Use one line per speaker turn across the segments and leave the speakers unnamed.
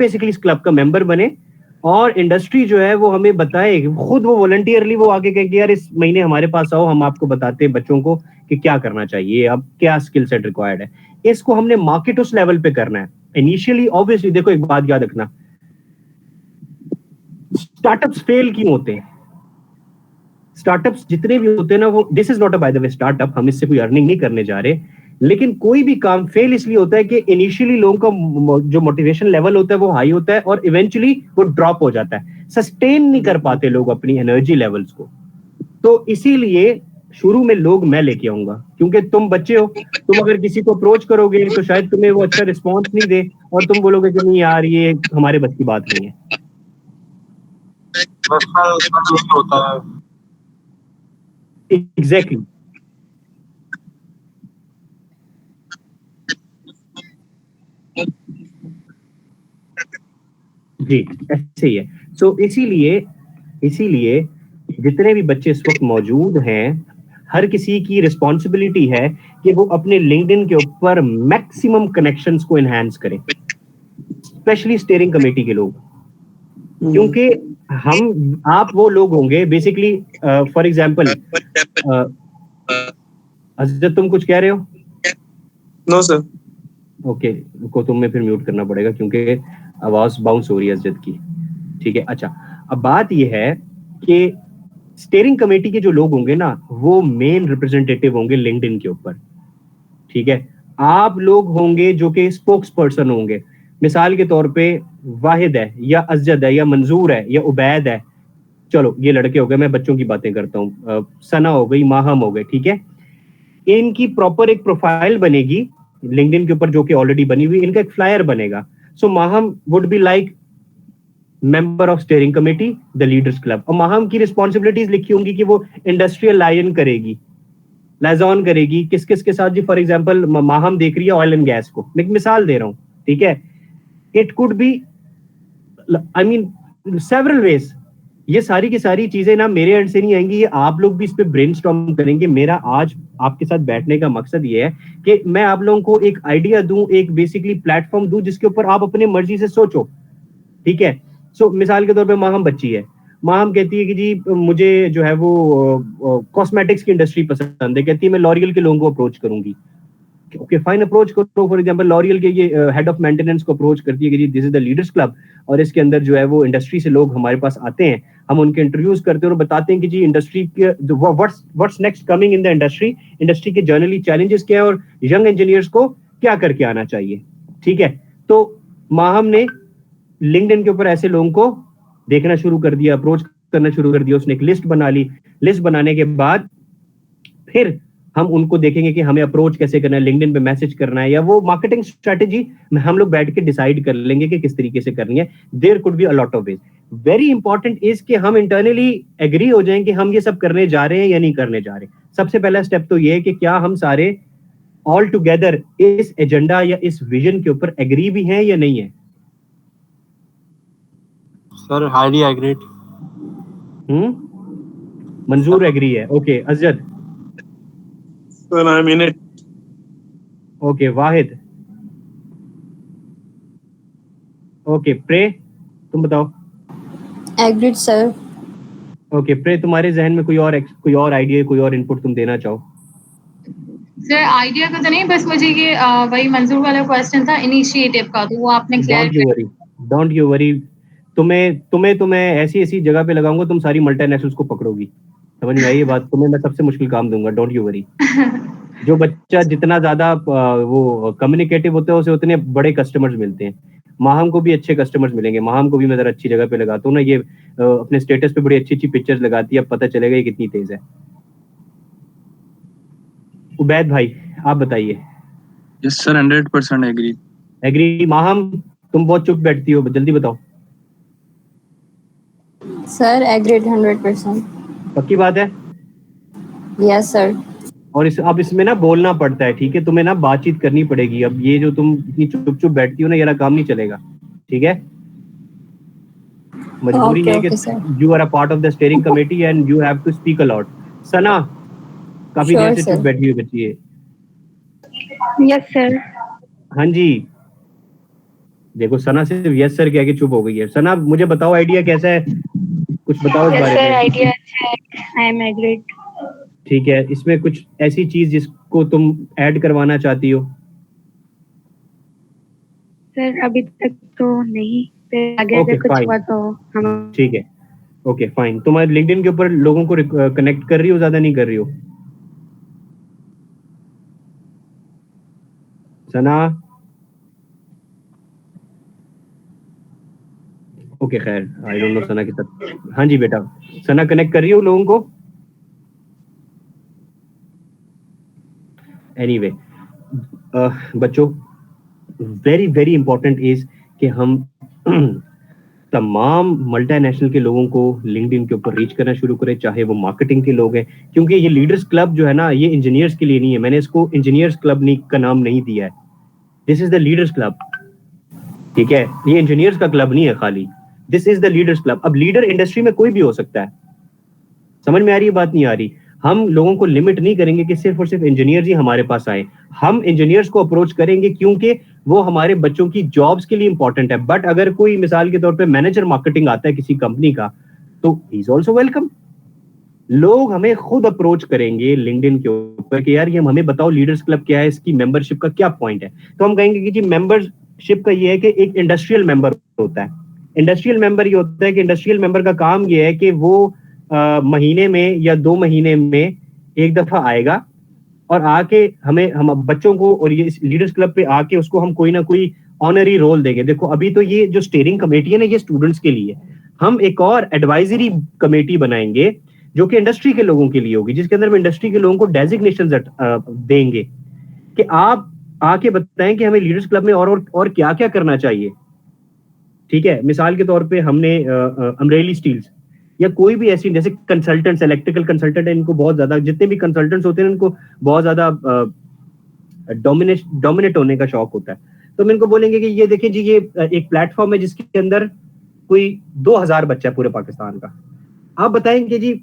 Basically इस club का member बने और इंडस्ट्री जो है वो हमें बताए, खुद वो वॉलंटियरली वो आगे कहे कि यार इस महीने हमारे पास आओ, हम आपको बताते हैं बच्चों को कि क्या करना चाहिए, अब क्या स्किल सेट रिक्वायर्ड है। इसको हमने मार्केट उस लेवल पे करना है इनिशियली। ऑब्वियसली देखो एक बात याद रखना, स्टार्टअप्स फेल क्यों होते हैं? स्टार्टअप्स जितने भी होते हैं ना, वो this is not a bye the way startup, हम इससे कोई अर्निंग नहीं करने जा रहे, लेकिन कोई भी काम फेल इसलिए होता है कि इनिशियली लोगों का जो मोटिवेशन लेवल होता है वो हाई होता है और इवेंचुअली वो ड्रॉप हो जाता है, सस्टेन नहीं कर पाते लोग अपनी एनर्जी लेवल्स को। तो इसीलिए शुरू में लोग मैं लेके आऊंगा, क्योंकि तुम बच्चे हो, तुम अगर किसी को अप्रोच करोगे तो शायद तुम्हें वो अच्छा रिस्पॉन्स नहीं दे और तुम बोलोगे कि नहीं यार ये हमारे बस की बात नहीं है।
होता है
एग्जैक्टली जी, ऐसे ही है। सो इसीलिए जितने भी बच्चे इस वक्त मौजूद हैं, हर किसी की रिस्पॉन्सिबिलिटी है कि वो अपने लिंक्डइन के ऊपर मैक्सिमम कनेक्शंस को एनहांस करें, स्पेशली स्टीयरिंग कमेटी के लोग, क्योंकि आप वो लोग होंगे बेसिकली। फॉर एग्जांपल अजद तुम कुछ कह रहे हो?
No sir.
ओके, को तुम्हें फिर म्यूट करना पड़ेगा क्योंकि आवाज बाउंस हो रही है अजद की। ठीक है, अच्छा अब बात ये है कि स्टीयरिंग कमेटी के जो लोग होंगे ना, वो मेन रिप्रेजेंटेटिव होंगे लिंक्डइन के ऊपर। ठीक है, आप लोग होंगे जो कि स्पोक्स पर्सन होंगे। मिसाल के तौर पे वाहिद है या अजद है या मंजूर है या उबैद है, चलो ये लड़के हो गए, मैं बच्चों की बातें करता हूँ, सना हो गई, माहम हो गए, ठीक है। इनकी प्रॉपर एक प्रोफाइल बनेगी लिंक्डइन के ऊपर जो कि ऑलरेडी बनी हुई, इनका एक फ्लायर बनेगा। So Maham would be like member of steering committee the leaders club, और माहम की रिस्पॉन्सिबिलिटीज लिखी होंगी कि वो इंडस्ट्रियल लाइन करेगी, लाइजॉन करेगी, किस किस के साथ जी। फॉर एग्जांपल माहम देख रही है ऑयल एंड गैस को, मैं एक मिसाल दे रहा हूँ, ठीक है। It could be I mean several ways. ये सारी की सारी चीजें ना मेरे एंड से नहीं आएंगी, ये आप लोग भी इस पे ब्रेनस्टॉर्म करेंगे। मेरा आज आपके साथ बैठने का मकसद ये है कि मैं आप लोगों को एक आइडिया दूं, एक बेसिकली प्लेटफॉर्म दूं जिसके ऊपर आप अपनी मर्जी से सोचो, ठीक है। सो मिसाल के तौर पे माहम बच्ची है, माहम कहती है कि जी मुझे जो है वो कॉस्मेटिक्स की इंडस्ट्री पसंद है, कहती है मैं लॉरियल के लोगों को अप्रोच करूंगी। ओके फाइन, अप्रोच करो। फॉर एग्जांपल लॉरियल के ये हेड ऑफ मेंटेनेंस को अप्रोच करती है कि जी this is the leaders club, और इसके अंदर जो है वो इंडस्ट्री से लोग हमारे पास आते हैं, हम उनके इंटरव्यूज करते हैं और बताते हैं कि जी इंडस्ट्री के what's next coming in the industry के जर्नली चैलेंजेस क्या है और यंग इंजीनियर्स को क्या करके आना चाहिए, ठीक है। तो माहम ने लिंक्डइन के ऊपर ऐसे लोगों को देखना शुरू कर दिया, अप्रोच करना शुरू कर दिया, उसने एक लिस्ट बना ली। लिस्ट बनाने के बाद फिर हम उनको देखेंगे कि हमें अप्रोच कैसे करना है, लिंक्डइन पे मैसेज करना है, या वो मार्केटिंग स्ट्रेटेजी हम लोग बैठ के डिसाइड कर लेंगे कि किस तरीके से करनी है। There could be a lot of ways. Very important is कि हम इंटरनली एग्री हो जाएं कि हम ये सब करने जा रहे हैं या नहीं करने जा रहे। सबसे पहला स्टेप तो ये है कि क्या हम सारे ऑल टुगेदर इस एजेंडा या इस विजन के ऊपर एग्री भी हैं या नहीं है।
Sir highly agreed.
Manzoor agree है, okay. Azad?
Sir I mean it.
Okay, Wahid? Okay, प्रे तुम बताओ।
Agreed sir.
ओके प्रे, तुम्हारे जहन में कोई और आइडिया, कोई और इनपुट तुम देना चाहो?
सर आइडिया का तो नहीं, बस मुझे ये वही मंजूर वाला क्वेश्चन था इनिशिएटिव का, तो वो आपने क्लियर।
डोंट यू वरी, तुम्हें ऐसी जगह पे लगाऊंगा, तुम सारी मल्टीनेशनल्स को पकड़ोगी। समझ में आई ये बात? तुम्हें मैं सबसे मुश्किल काम दूंगा, डोंट यू वरी। जो बच्चा जितना ज्यादा वो कम्युनिकेटिव होता है उसे उतने बड़े कस्टमर्स मिलते हैं। माहम को भी अच्छे कस्टमर्स मिलेंगे, माहम को भी मैं जरा अच्छी जगह पे लगाता हूँ ना, ये अपने स्टेटस पे बड़ी अच्छी अच्छी पिक्चर्स लगाती है, अब पता चलेगा ये कितनी तेज है। उबैद भाई आप बताइए।
Yes sir, 100% agree.
Agree. Maham तुम बहुत चुप बैठती हो, जल्दी बताओ।
Sir agreed 100%।
पक्की बात है?
Yes sir.
और अब इसमें ना बोलना पड़ता है, ठीक है, तुम्हें ना बातचीत करनी पड़ेगी। अब ये जो तुम इतनी चुप चुप बैठती हो ना, ये काम नहीं चलेगा, ठीक है। मजबूरी है कि you are a part of the steering committee and you have to speak a lot. Sana काफी देर से चुप बैठी हुई बच्ची है।
Yes sir.
हाँ जी, देखो सना सिर्फ यस सर कह के चुप हो गई है। सना मुझे बताओ आइडिया कैसा है, कुछ बताओ इस बारे
सर
में।
आइडिया अच्छा है, आई एम एग्रीड।
ठीक है, इसमें कुछ ऐसी चीज जिसको तुम ऐड करवाना चाहती हो?
सर अभी तक तो नहीं, फिर आगे
ओके
अगर कुछ
फाइन,
हुआ तो हम।
ठीक है, ओके फाइन। तुम लिंक्डइन के ऊपर लोगों को कनेक्ट कर रही हो, ज्यादा नहीं कर रही हो? सना, ओके खैर, आई डोंट नो सना के साथ। हाँ जी बेटा, सना कनेक्ट कर रही हो लोगों को? एनीवे बच्चों, वेरी वेरी इंपॉर्टेंट इज कि हम तमाम मल्टीनेशनल के लोगों को लिंक्डइन के ऊपर रीच करना शुरू करें, चाहे वो मार्केटिंग के लोग हैं, क्योंकि ये लीडर्स क्लब जो है ना, ये इंजीनियर्स के लिए नहीं है। मैंने इसको इंजीनियर्स क्लब नहीं का नाम नहीं दिया है, this is the leaders club. ठीक है, ये इंजीनियर्स का क्लब नहीं है खाली, this is the leaders club. अब लीडर इंडस्ट्री में कोई भी हो सकता है, समझ में आ रही है बात, नहीं आ रही? हम लोगों को लिमिट नहीं करेंगे कि सिर्फ और सिर्फ इंजीनियर्स ही हमारे पास आए। हम इंजीनियर्स को अप्रोच करेंगे क्योंकि वो हमारे बच्चों की जॉब्स के लिए इंपॉर्टेंट है। बट अगर कोई मिसाल के तौर पे मैनेजर मार्केटिंग आता है किसी कंपनी का, तो ही इज ऑल्सो वेलकम। लोग हमें खुद अप्रोच करेंगे लिंक्डइन के ऊपर कि यार ये हमें बताओ लीडर्स क्लब क्या है, इसकी मेंबरशिप का क्या पॉइंट है। तो हम कहेंगे कि जी मेंबरशिप का ये है कि एक इंडस्ट्रियल मेंबर होता है। इंडस्ट्रियल मेंबर ये होता है कि इंडस्ट्रियल मेंबर का काम ये है कि वो महीने में या 2 महीने में एक दफा आएगा और आके हम बच्चों को, और ये लीडर्स क्लब पे आके उसको हम कोई ना कोई ऑनरी रोल देंगे। देखो अभी तो ये जो स्टीयरिंग कमेटी है ना, ये स्टूडेंट्स के लिए, हम एक और एडवाइजरी कमेटी बनाएंगे जो कि इंडस्ट्री के लोगों के लिए होगी, जिसके अंदर हम इंडस्ट्री के लोगों को डेजिग्नेशन देंगे कि आप आके बताएं कि हमें लीडर्स क्लब में और क्या क्या करना चाहिए। ठीक है, मिसाल के तौर पे हमने अमरेली स्टील्स या कोई भी ऐसी, जैसे कंसल्टेंट्स, इलेक्ट्रिकल कंसल्टेंट है, इनको बहुत ज्यादा, जितने भी कंसल्टेंट्स होते हैं इनको बहुत ज्यादा डोमिनेट होने का शौक होता है। तो हम इनको बोलेंगे कि ये देखिए जी, ये एक प्लेटफॉर्म है जिसके अंदर कोई 2000 बच्चा है पूरे पाकिस्तान का। आप बताएंगे जी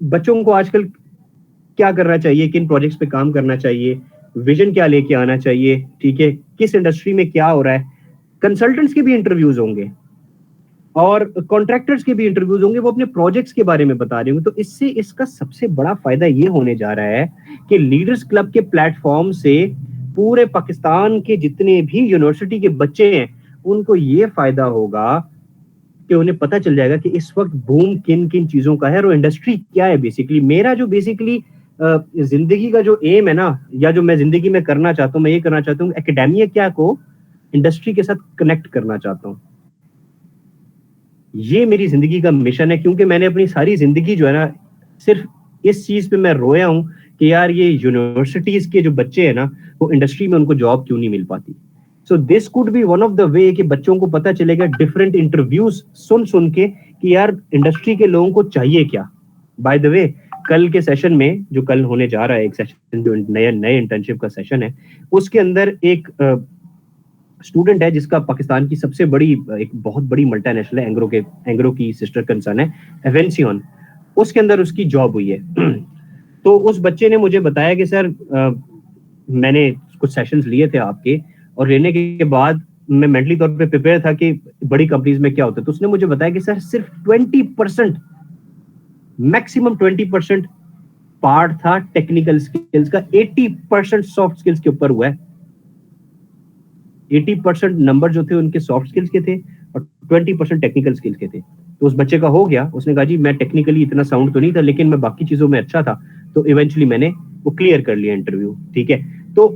बच्चों को आजकल क्या करना चाहिए, किन प्रोजेक्ट्स पे काम करना चाहिए, विजन क्या लेके आना चाहिए, ठीक है, किस इंडस्ट्री में क्या हो रहा है। कंसल्टेंट्स के भी इंटरव्यूज होंगे और कॉन्ट्रैक्टर्स के भी इंटरव्यूज होंगे, वो अपने प्रोजेक्ट्स के बारे में बता रहे होंगे। तो इससे इसका सबसे बड़ा फायदा ये होने जा रहा है कि लीडर्स क्लब के प्लेटफॉर्म से पूरे पाकिस्तान के जितने भी यूनिवर्सिटी के बच्चे हैं उनको ये फायदा होगा कि उन्हें पता चल जाएगा कि इस वक्त बूम किन किन चीजों का है और इंडस्ट्री क्या है। बेसिकली मेरा जो जिंदगी का जो एम है ना, या जो मैं जिंदगी में करना चाहता हूँ, मैं ये करना चाहता हूँ एकेडेमिया क्या को इंडस्ट्री के साथ कनेक्ट करना चाहता हूँ। ये मेरी जिंदगी का मिशन है, क्योंकि मैंने अपनी सारी जिंदगी जो है ना, सिर्फ इस चीज पे मैं रोया हूं कि यार ये यूनिवर्सिटीज के जो बच्चे हैं ना, वो इंडस्ट्री में उनको जॉब क्यों नहीं मिल पाती। So this could be one of the way कि बच्चों को पता चलेगा डिफरेंट इंटरव्यूज सुन के कि यार इंडस्ट्री के लोगों को चाहिए क्या। बाय द वे, कल के सेशन में, जो कल होने जा रहा है एक सेशन, जो नए इंटर्नशिप का सेशन है, उसके अंदर एक स्टूडेंट है जिसका पाकिस्तान की सबसे बड़ी, एक बहुत बड़ी मल्टीनेशनल है, एंग्रो की सिस्टर कंसर्न है एवेंसियन, उसके अंदर उसकी जॉब हुई है। तो उस बच्चे ने मुझे बताया कि सर मैंने कुछ सेशंस लिए थे आपके, और लेने के बाद मैं मेंटली तौर पे प्रिपेयर था कि बड़ी कंपनीज में क्या होता है। तो उसने मुझे बताया कि सर सिर्फ 20%, मैक्सिमम 20% पार्ट था टेक्निकल स्किल्स का, 80% सॉफ्ट स्किल्स के ऊपर हुआ है। 80% नंबर जो थे उनके सॉफ्ट स्किल्स के थे और 20% टेक्निकल स्किल्स के थे। तो उस बच्चे का हो गया, उसने कहा जी मैं टेक्निकली इतना साउंड तो नहीं था, लेकिन मैं बाकी चीजों में अच्छा था, तो इवेंचुअली मैंने वो क्लियर कर लिया इंटरव्यू। ठीक है, तो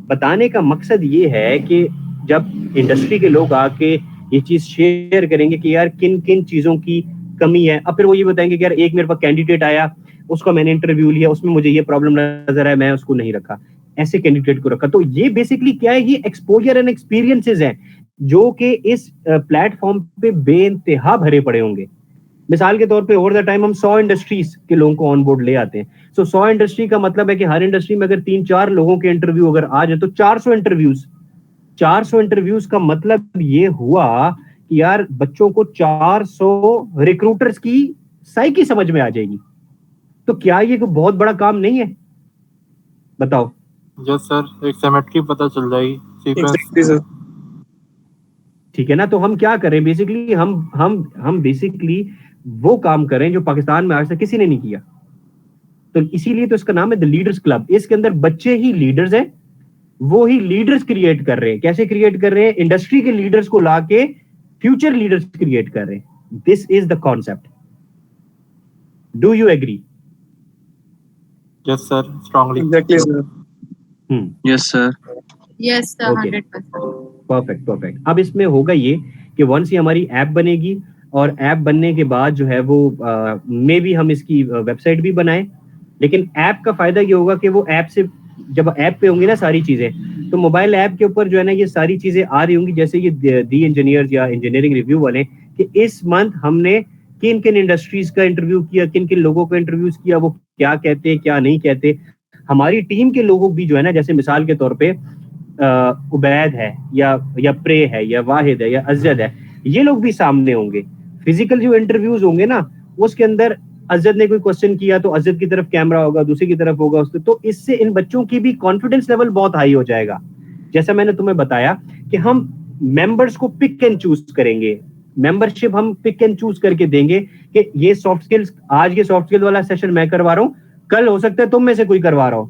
बताने का मकसद ये है कि जब इंडस्ट्री के लोग आके ये चीज शेयर करेंगे कि यार किन किन चीजों की कमी है, अब फिर वो ये बताएंगे कि यार एक मेरे पास कैंडिडेट आया, उसका मैंने इंटरव्यू लिया, उसमें मुझे ये प्रॉब्लम नजर आया, मैं उसको नहीं रखा, ऐसे कैंडिडेट को रखा। तो ये बेसिकली क्या है, ये एक्सपोजर एंड एक्सपीरियंसेस हैं जो कि इस प्लेटफॉर्म पे बेइंतहा भरे पड़े होंगे। मिसाल के तौर पे ओवर द टाइम हम 100 इंडस्ट्रीज के लोगों को ऑन बोर्ड ले आते हैं। सो 100 इंडस्ट्री का मतलब है कि हर इंडस्ट्री में अगर 3-4 लोगों के इंटरव्यू अगर आ जाए तो 400 इंटरव्यूज। 400 इंटरव्यूज का मतलब ये हुआ कि यार बच्चों को 400 रिक्रूटर्स की साइकी समझ में आ जाएगी। तो क्या ये कोई बहुत बड़ा काम नहीं है, बताओ?
यस सर, एक सेमेट्री पता चल जाएगी,
Exactly,
सीक्वेंस।
sir.
ठीक है ना। तो हम क्या करें बेसिकली, हम बेसिकली वो काम करें जो पाकिस्तान में आज तक किसी ने नहीं किया। तो इसीलिए तो इसका नाम है द लीडर्स क्लब। इसके अंदर बच्चे ही लीडर्स हैं, वो ही लीडर्स क्रिएट कर रहे हैं। कैसे क्रिएट कर रहे हैं? इंडस्ट्री के लीडर्स को लाके फ्यूचर लीडर्स क्रिएट कर रहे हैं। This is the concept. Do you agree?
Yes, sir. Strongly. Exactly, sir.
Yes, sir.
Yes sir,
Okay.
100%।
Perfect. अब इसमें होगा ये कि वंस ही हमारी ऐप बनेगी, और ऐप बनने के बाद जो है वो मे भी हम इसकी वेबसाइट भी बनाएं। लेकिन ऐप का फायदा ये होगा कि वो ऐप से, जब ऐप पे होंगी ना सारी चीजें, तो मोबाइल ऐप के ऊपर जो है ना ये सारी चीजें आ रही होंगी। जैसे ये दी इंजीनियर्स या इंजीनियरिंग रिव्यू वाले, कि इस मंथ हमने किन किन इंडस्ट्रीज का इंटरव्यू किया, किन किन लोगों का इंटरव्यूज किया, वो क्या कहते हैं क्या नहीं कहते। हमारी टीम के लोगों भी जो है ना, जैसे मिसाल के तौर पे उबैद है या प्रे है या वाहिद है या अजद है, ये लोग भी सामने होंगे। फिजिकल जो इंटरव्यूज होंगे ना, उसके अंदर अजद ने कोई क्वेश्चन किया तो अजद की तरफ कैमरा होगा, दूसरी की तरफ होगा उसके, तो इससे इन बच्चों की भी कॉन्फिडेंस लेवल बहुत हाई हो जाएगा। जैसा मैंने तुम्हें बताया कि हम मेंबर्स को पिक एंड चूज करेंगे, मेंबरशिप हम पिक एंड चूज करके देंगे कि ये सॉफ्ट स्किल्स, आज ये सॉफ्ट स्किल वाला सेशन मैं करवा रहा हूँ, कल हो सकता है तुम में से कोई करवा रहा हो,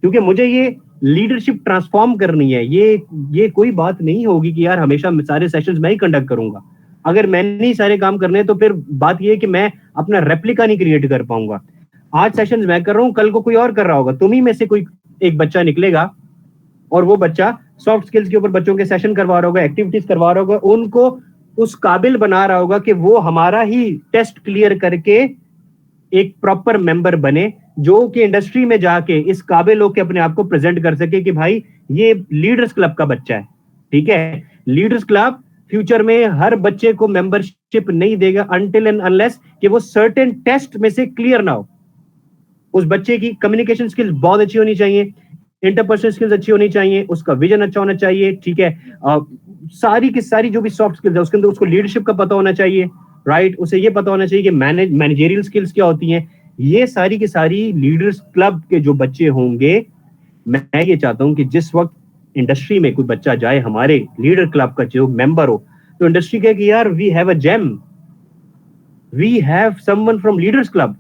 क्योंकि मुझे ये लीडरशिप ट्रांसफॉर्म करनी है। ये कोई बात नहीं होगी कि यार हमेशा सारे सेशंस मैं ही कंडक्ट करूंगा। अगर मैंने ही सारे काम करने हैं तो फिर बात ये है कि मैं अपना रेप्लिका नहीं क्रिएट कर पाऊंगा। आज सेशंस मैं कर रहा हूँ, कल को कोई और कर रहा होगा, तुम ही में से कोई एक बच्चा निकलेगा और वो बच्चा सॉफ्ट स्किल्स के ऊपर बच्चों के सेशन करवा रहा होगा, एक्टिविटीज करवा रहा होगा, उनको उस काबिल बना रहा होगा कि वो हमारा ही टेस्ट क्लियर करके एक प्रॉपर मेंबर बने, जो कि इंडस्ट्री में जाके इस काबिल होकर अपने आप को प्रेजेंट कर सके कि भाई ये लीडर्स क्लब का बच्चा है। ठीक है, लीडर्स क्लब फ्यूचर में हर बच्चे को मेंबरशिप नहीं देगा अनटिल एंड अनलेस कि वो सर्टेन टेस्ट में से क्लियर ना हो। उस बच्चे की कम्युनिकेशन स्किल्स बहुत अच्छी होनी चाहिए, इंटरपर्सनल स्किल्स अच्छी होनी चाहिए, उसका विजन अच्छा होना चाहिए। ठीक है, सारी की सारी जो भी सॉफ्ट स्किल्स है उसके अंदर उसको लीडरशिप का पता होना चाहिए, राइट। उसे ये पता होना चाहिए कि मैनेजरियल स्किल्स क्या होती हैं। ये सारी की सारी लीडर्स क्लब के जो बच्चे होंगे, मैं ये चाहता हूं कि जिस वक्त इंडस्ट्री में कोई बच्चा जाए हमारे लीडर क्लब का जो मेंबर हो, तो इंडस्ट्री कहे कि यार we have a gem, we have someone from leaders club.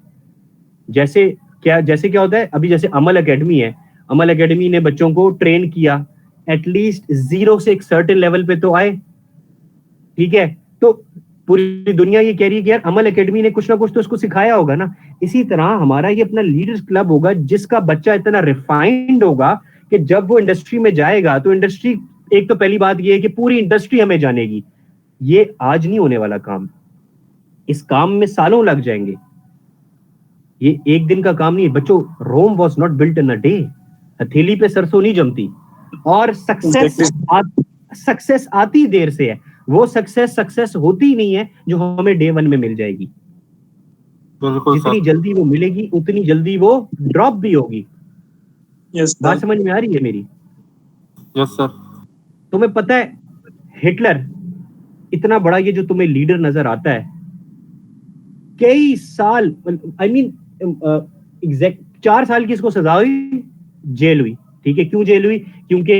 जैसे क्या होता है अभी, जैसे अमल एकेडमी है, अमल एकेडमी ने बच्चों को ट्रेन किया, एटलीस्ट 0 से एक सर्टेन लेवल पे तो आए। ठीक है, तो पूरी दुनिया ये कह रही है कि यार अमल एकेडमी ने कुछ ना कुछ तो उसको सिखाया होगा ना। इसी तरह हमारा ये अपना लीडर्स क्लब होगा, जिसका बच्चा इतना रिफाइंड होगा कि जब वो इंडस्ट्री में जाएगा तो इंडस्ट्री, एक तो पहली बात ये है कि पूरी इंडस्ट्री हमें जानेगी। ये आज नहीं होने वाला काम, इस काम में सालों लग जाएंगे, ये एक दिन का काम नहीं है बच्चों। Rome was not built in a day, हथेली पे सरसों नहीं जमती। और सक्सेस आती देर से है, वो सक्सेस होती नहीं है जो हमें डे 1 में मिल जाएगी। जितनी जल्दी वो मिलेगी उतनी जल्दी वो ड्रॉप भी होगी। बात समझ में आ रही है मेरी?
Yes sir.
तुम्हें पता है हिटलर इतना बड़ा ये जो तुम्हें लीडर नजर आता है, कई साल, आई मीन एग्जैक्ट 4 साल की इसको सजा हुई, जेल हुई। ठीक है, क्यों जेल हुई? क्योंकि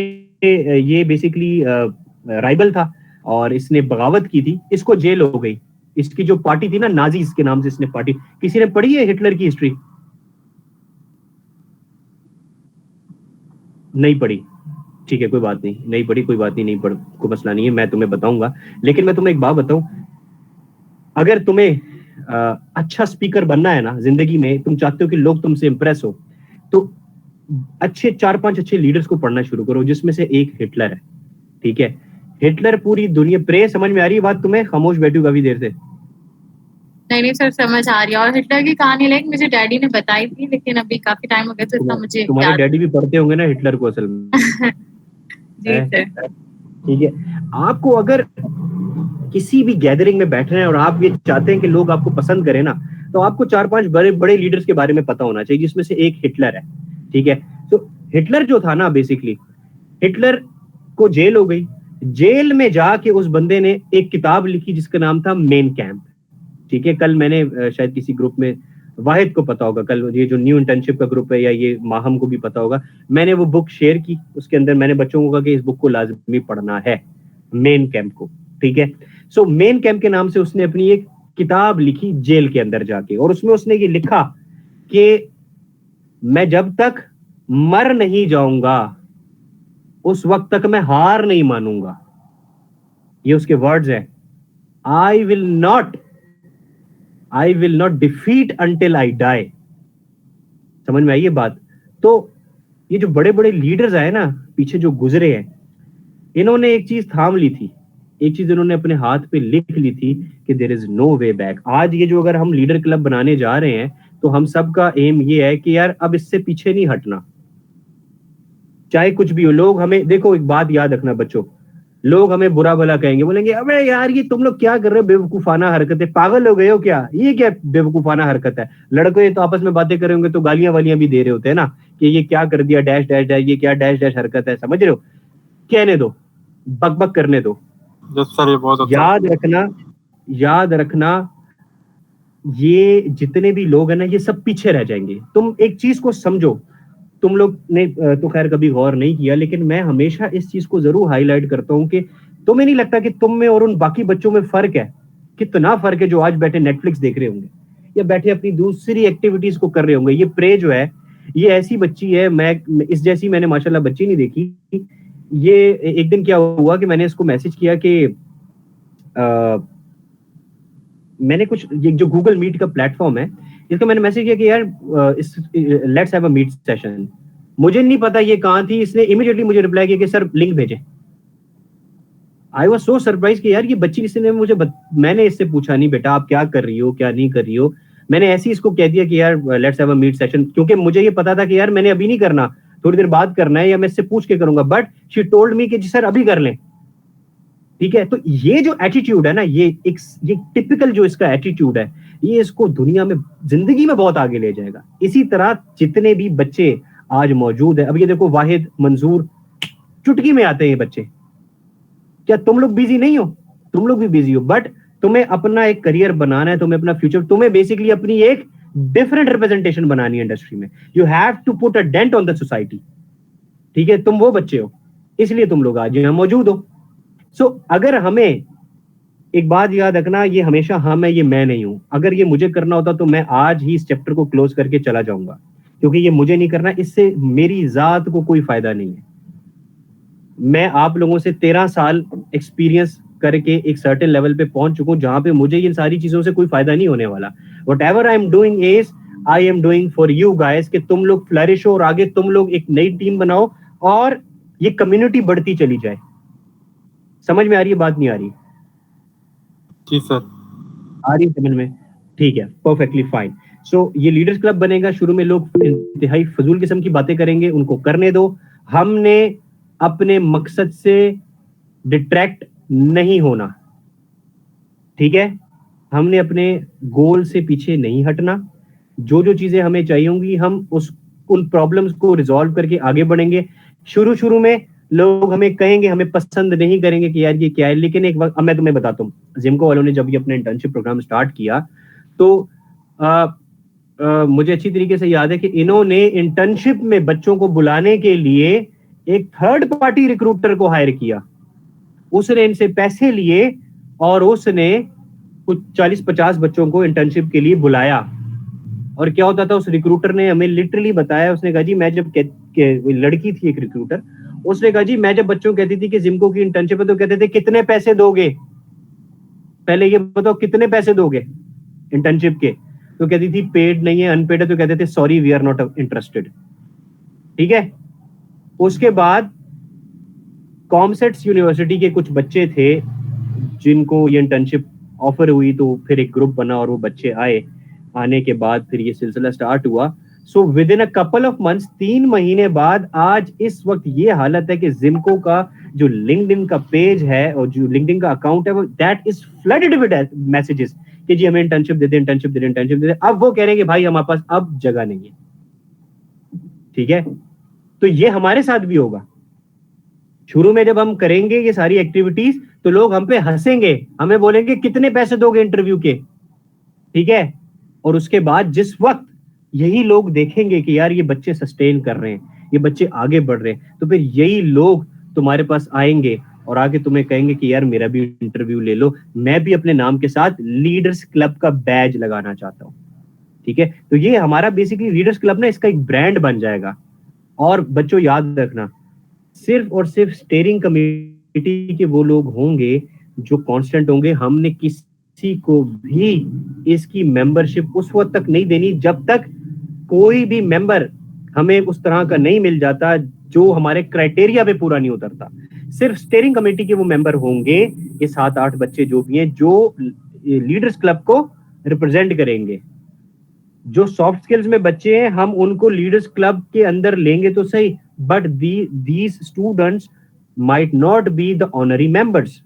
ये बेसिकली राइबल था और इसने बगावत की थी, इसको जेल हो गई। इसकी जो पार्टी थी ना, नाजीज के नाम से इसने पार्टी, किसी ने पढ़ी है हिटलर की हिस्ट्री? नहीं पढ़ी, ठीक है कोई बात नहीं, नहीं पढ़ी कोई बात नहीं, नहीं पढ़ कोई मसला नहीं है, मैं तुम्हें बताऊंगा। लेकिन मैं तुम्हें एक बात बताऊं, अगर तुम्हें अच्छा स्पीकर बनना है ना जिंदगी में, तुम चाहते हो कि लोग तुमसे इंप्रेस हो, तो अच्छे 4-5 अच्छे लीडर्स को पढ़ना शुरू करो, जिसमें से एक हिटलर है। ठीक है, हिटलर पूरी दुनिया, प्रे समझ में आ रही है बात तुम्हें? खामोश बैठी काफी देर से।
नहीं सर, समझ आ रही है। और हिटलर की कहानी लाइक मुझे डैडी ने बताई थी, लेकिन अभी काफी टाइम हो गया तो इतना मुझे
तुम्हारे डैडी भी पढ़ते होंगे ना हिटलर को असल में?
जी सर।
ठीक है, आपको अगर किसी भी गैदरिंग में बैठ रहे हैं और आप ये चाहते हैं कि लोग आपको पसंद करें ना, तो आपको 4-5 बड़े बड़े लीडर्स के बारे में पता होना चाहिए, जिसमें से एक हिटलर है। ठीक है, तो हिटलर जो था ना, बेसिकली हिटलर को जेल हो गई, जेल में जाके उस बंदे ने एक किताब लिखी जिसका नाम था मेन कैंप। ठीक है, कल मैंने शायद किसी ग्रुप में, वाहिद को पता होगा, कल ये जो न्यू इंटर्नशिप का ग्रुप है या ये माहम को भी पता होगा, मैंने वो बुक शेयर की, उसके अंदर मैंने बच्चों को कहा कि इस बुक को लाजमी पढ़ना है, मेन कैंप को। ठीक है। सो मेन कैंप के नाम से उसने अपनी एक किताब लिखी जेल के अंदर जाके, और उसमें उसने ये लिखा कि मैं जब तक मर नहीं जाऊंगा उस वक्त तक मैं हार नहीं मानूंगा। ये उसके वर्ड्स हैं, I will not defeat until I die. समझ में आई ये बात? तो ये जो बड़े बड़े लीडर्स आए ना पीछे जो गुजरे हैं, इन्होंने एक चीज थाम ली थी, एक चीज इन्होंने अपने हाथ पे लिख ली थी कि there is no way back. आज ये जो अगर हम लीडर क्लब बनाने जा रहे हैं तो हम सबका एम ये है कि यार अब इससे पीछे नहीं हटना, चाहे कुछ भी हो। लोग हमें, देखो एक बात याद रखना बच्चों, लोग हमें बुरा भला कहेंगे, बोलेंगे अबे यार ये तुम लोग क्या कर रहे हो, बेवकूफाना हरकतें, पागल हो गए हो क्या, ये क्या बेवकूफाना हरकत है। लड़के तो आपस में बातें कर रहे होंगे तो गालियां वालियां भी दे रहे होते हैं ना कि ये क्या कर दिया डैश डैश डैश, ये क्या डैश डैश हरकत है, समझ रहे हो? कहने दो, बकबक करने दो।
यस सर, ये बहुत अच्छा।
याद रखना ये जितने भी लोग हैं ना ये सब पीछे रह जाएंगे। तुम एक चीज को समझो, तुम लोग ने तो खैर कभी गौर नहीं किया, लेकिन मैं हमेशा इस चीज को जरूर हाईलाइट करता हूं कि तुम्हें नहीं लगता कि तुम में और उन बाकी बच्चों में फर्क है? कितना फर्क है जो आज बैठे नेटफ्लिक्स देख रहे होंगे या बैठे अपनी दूसरी एक्टिविटीज को कर रहे होंगे। ये प्रे जो है ये ऐसी बच्ची है, मैं इस जैसी मैंने माशाल्लाह बच्ची नहीं देखी। ये एक दिन क्या हुआ कि मैंने इसको मैसेज किया कि मैंने कुछ, ये जो गूगल मीट का प्लेटफॉर्म है इसको मैंने मैसेज किया कि यार let's have a meet session. मुझे नहीं पता ये कहाँ थी, इसने इमीडिएटली मुझे रिप्लाई किया कि सर लिंक भेजे। आई वाज सो सरप्राइज कि यार ये बच्ची, इसने मुझे मैंने इससे पूछा नहीं बेटा आप क्या कर रही हो क्या नहीं कर रही हो, मैंने ऐसे ही इसको कह दिया कि यार let's have a meet session, क्योंकि मुझे ये पता था कि यार मैंने अभी नहीं करना, थोड़ी देर बाद करना है या मैं इससे पूछ के करूंगा, बट शी टोल्ड मी कि जी सर अभी कर लें। ठीक है, तो ये जो एटीट्यूड है ना, ये टिपिकल जो इसका एटीट्यूड है, ये इसको दुनिया में, जिंदगी में बहुत आगे ले जाएगा। इसी तरह जितने भी बच्चे आज मौजूद है, अब ये देखो वाहिद, मंजूर, चुटकी में आते हैं ये बच्चे। क्या तुम लोग बिजी नहीं हो? तुम लोग भी बिजी हो, बट तुम्हें अपना एक करियर बनाना है, तुम्हें अपना फ्यूचर, तुम्हें बेसिकली अपनी एक डिफरेंट रिप्रेजेंटेशन बनानी है इंडस्ट्री में। You have to put a dent on the society. ठीक है, तुम वो बच्चे हो, इसलिए तुम लोग आज यहाँ मौजूद हो। सो अगर हमें एक बात याद रखना, ये हमेशा हम है, ये मैं नहीं हूं। अगर ये मुझे करना होता तो मैं आज ही इस चैप्टर को क्लोज करके चला जाऊंगा, क्योंकि ये मुझे नहीं करना, इससे मेरी जात को कोई फायदा नहीं है। मैं आप लोगों से 13 साल एक्सपीरियंस करके एक सर्टेन लेवल पे पहुंच चुका हूं जहां पे मुझे इन सारी चीजों से कोई फायदा नहीं होने वाला। Whatever I am doing is I am doing for you guys, कि तुम लोग फ्लरिश हो और आगे तुम लोग एक नई टीम बनाओ और ये कम्युनिटी बढ़ती चली जाए। समझ में आ रही है बात, नहीं आ रही?
जी सर,
आ रही है समझ में? ठीक है, परफेक्टली फाइन। सो ये लीडर्स क्लब बनेगा, शुरू में लोग इंतहाई फजूल किस्म की बातें करेंगे, उनको करने दो। हमने अपने मकसद से डिट्रैक्ट नहीं होना, ठीक है? हमने अपने गोल से पीछे नहीं हटना। जो जो चीजें हमें चाहिए होंगी हम उन प्रॉब्लम्स को रिजॉल्व करके आगे बढ़ेंगे। शुरू में लोग हमें कहेंगे, हमें पसंद नहीं करेंगे कि यार ये क्या है, लेकिन एक वक्त, अब मैं तुम्हें बताता हूँ, जिमको वालों ने जब ये अपने इंटर्नशिप प्रोग्राम स्टार्ट किया तो मुझे अच्छी तरीके से याद है कि इन्होंने इंटर्नशिप में बच्चों को बुलाने के लिए एक थर्ड पार्टी रिक्रूटर को हायर किया। उसने इनसे पैसे लिए और उसने कुछ 40-50 बच्चों को इंटर्नशिप के लिए बुलाया। और क्या होता था, उस रिक्रूटर ने हमें लिटरली बताया, उसने कहा जी मैं जब लड़की थी एक रिक्रूटर, उसने कहा जी मैं जब बच्चों को कहती थी कि जिमको की इंटर्नशिप है तो कहते थे कितने पैसे दोगे, पहले ये बताओ कितने पैसे दोगे इंटर्नशिप के, तो कहती थी पेड नहीं है, अनपेड है, तो कहते थे sorry we are not interested. ठीक है, उसके बाद कॉमसेट्स यूनिवर्सिटी के कुछ बच्चे थे जिनको ये इंटर्नशिप ऑफर हुई, तो फिर एक ग्रुप बना और वो बच्चे आए। आने के बाद फिर ये सिलसिला स्टार्ट हुआ। So with in a couple of months, 3 महीने बाद आज इस वक्त ये हालत है कि जिमको का जो लिंक्डइन का पेज है और जो लिंक्डइन का अकाउंट है वो that is flooded with messages कि जी हमें इंटर्नशिप दे दे, इंटर्नशिप दे दे, इंटर्नशिप दे दे। अब वो कह रहे हैं कि भाई हमारे पास अब जगह नहीं है। ठीक है, तो ये हमारे साथ भी होगा। शुरू में जब हम करेंगे ये सारी एक्टिविटीज तो लोग हम पे हंसेंगे, हमें बोलेंगे कितने पैसे दोगे इंटरव्यू के। ठीक है, और उसके बाद जिस वक्त यही लोग देखेंगे कि यार ये बच्चे सस्टेन कर रहे हैं, ये बच्चे आगे बढ़ रहे हैं, तो फिर यही लोग तुम्हारे पास आएंगे और आके तुम्हें कहेंगे कि यार मेरा भी इंटरव्यू ले लो, मैं भी अपने नाम के साथ लीडर्स क्लब का बैज लगाना चाहता हूँ। ठीक है, तो ये हमारा बेसिकली लीडर्स क्लब ना इसका एक ब्रांड बन जाएगा। और बच्चों याद रखना, सिर्फ और सिर्फ स्टीयरिंग कमेटी के वो लोग होंगे जो कांस्टेंट होंगे। हमने किसी को भी इसकी मेंबरशिप उस वक्त तक नहीं देनी जब तक कोई भी मेंबर हमें उस तरह का नहीं मिल जाता जो हमारे क्राइटेरिया पे पूरा नहीं उतरता। सिर्फ स्टीयरिंग कमेटी के वो मेंबर होंगे, ये 7-8 बच्चे जो भी हैं, जो लीडर्स क्लब को रिप्रेजेंट करेंगे। जो सॉफ्ट स्किल्स में बच्चे हैं हम उनको लीडर्स क्लब के अंदर लेंगे तो सही, but these students might not be the honorary members.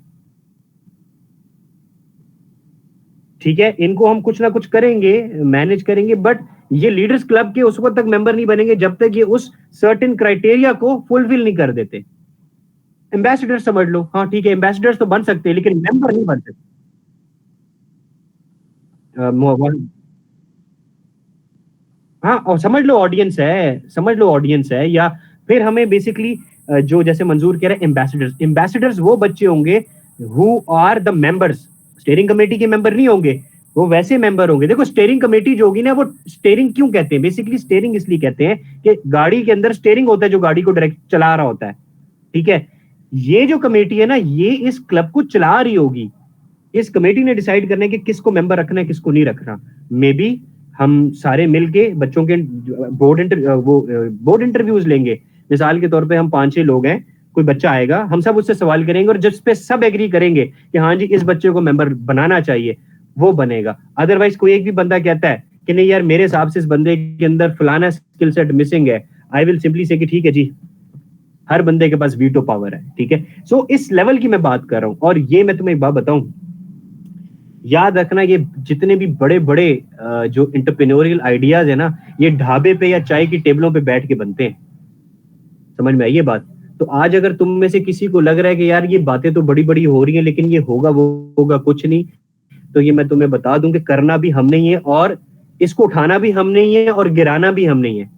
ठीक है, इनको हम कुछ ना कुछ करेंगे, मैनेज करेंगे, बट ये लीडर्स क्लब के उस वक्त तक मेंबर नहीं बनेंगे जब तक ये उस सर्टेन क्राइटेरिया को फुलफिल नहीं कर देते। एम्बेसडर समझ लो, हाँ ठीक है, एम्बेसडर्स तो बन सकते हैं लेकिन मेंबर नहीं बन सकते। हाँ, और समझ लो ऑडियंस है, या फिर हमें बेसिकली जो जैसे मंजूर कह रहे हैं एम्बेसडर्स वो बच्चे होंगे who are the members, steering committee के मेंबर नहीं होंगे, वो वैसे मेंबर होंगे। देखो स्टीयरिंग कमेटी जो होगी ना, वो स्टीयरिंग क्यों कहते हैं, बेसिकली स्टीयरिंग इसलिए कहते हैं कि गाड़ी के अंदर स्टीयरिंग होता है जो गाड़ी को डायरेक्ट चला रहा होता है। ठीक है, ये जो कमेटी है ना, ये इस क्लब को चला रही होगी। इस कमेटी ने डिसाइड करना है कि किसको मेंबर रखना है, किसको नहीं रखना। मे बी हम सारे मिलके बच्चों के बोर्ड इंटरव्यूज लेंगे। मिसाल के तौर पे हम 5-6 लोग हैं, कोई बच्चा आएगा, हम सब उससे सवाल करेंगे और जिस पे सब एग्री करेंगे कि हाँ जी इस बच्चे को मेंबर बनाना चाहिए, वो बनेगा। अदरवाइज कोई एक भी बंदा कहता है कि नहीं यार मेरे हिसाब से इस बंदे के अंदर फलाना स्किल सेट मिसिंग है, आई विल सिंपली से कि ठीक है जी, हर बंदे के पास वीटो पावर है। ठीक है, सो इस लेवल की मैं बात कर रहा हूं। और ये मैं तुम्हें एक बात बताऊं, याद रखना, ये जितने भी बड़े बड़े जो एंटरप्रेन्योरियल आइडियाज है ना, ये ढाबे पे या चाय की टेबलों पे बैठ के बनते हैं। समझ में आई ये बात? तो आज अगर तुम में से किसी को लग रहा है कि यार ये बातें तो बड़ी बड़ी हो रही हैं लेकिन ये होगा वो होगा कुछ नहीं, तो ये मैं तुम्हें बता दूं कि करना भी हमने ही है और इसको उठाना भी हमने ही है और गिराना भी हमने ही है।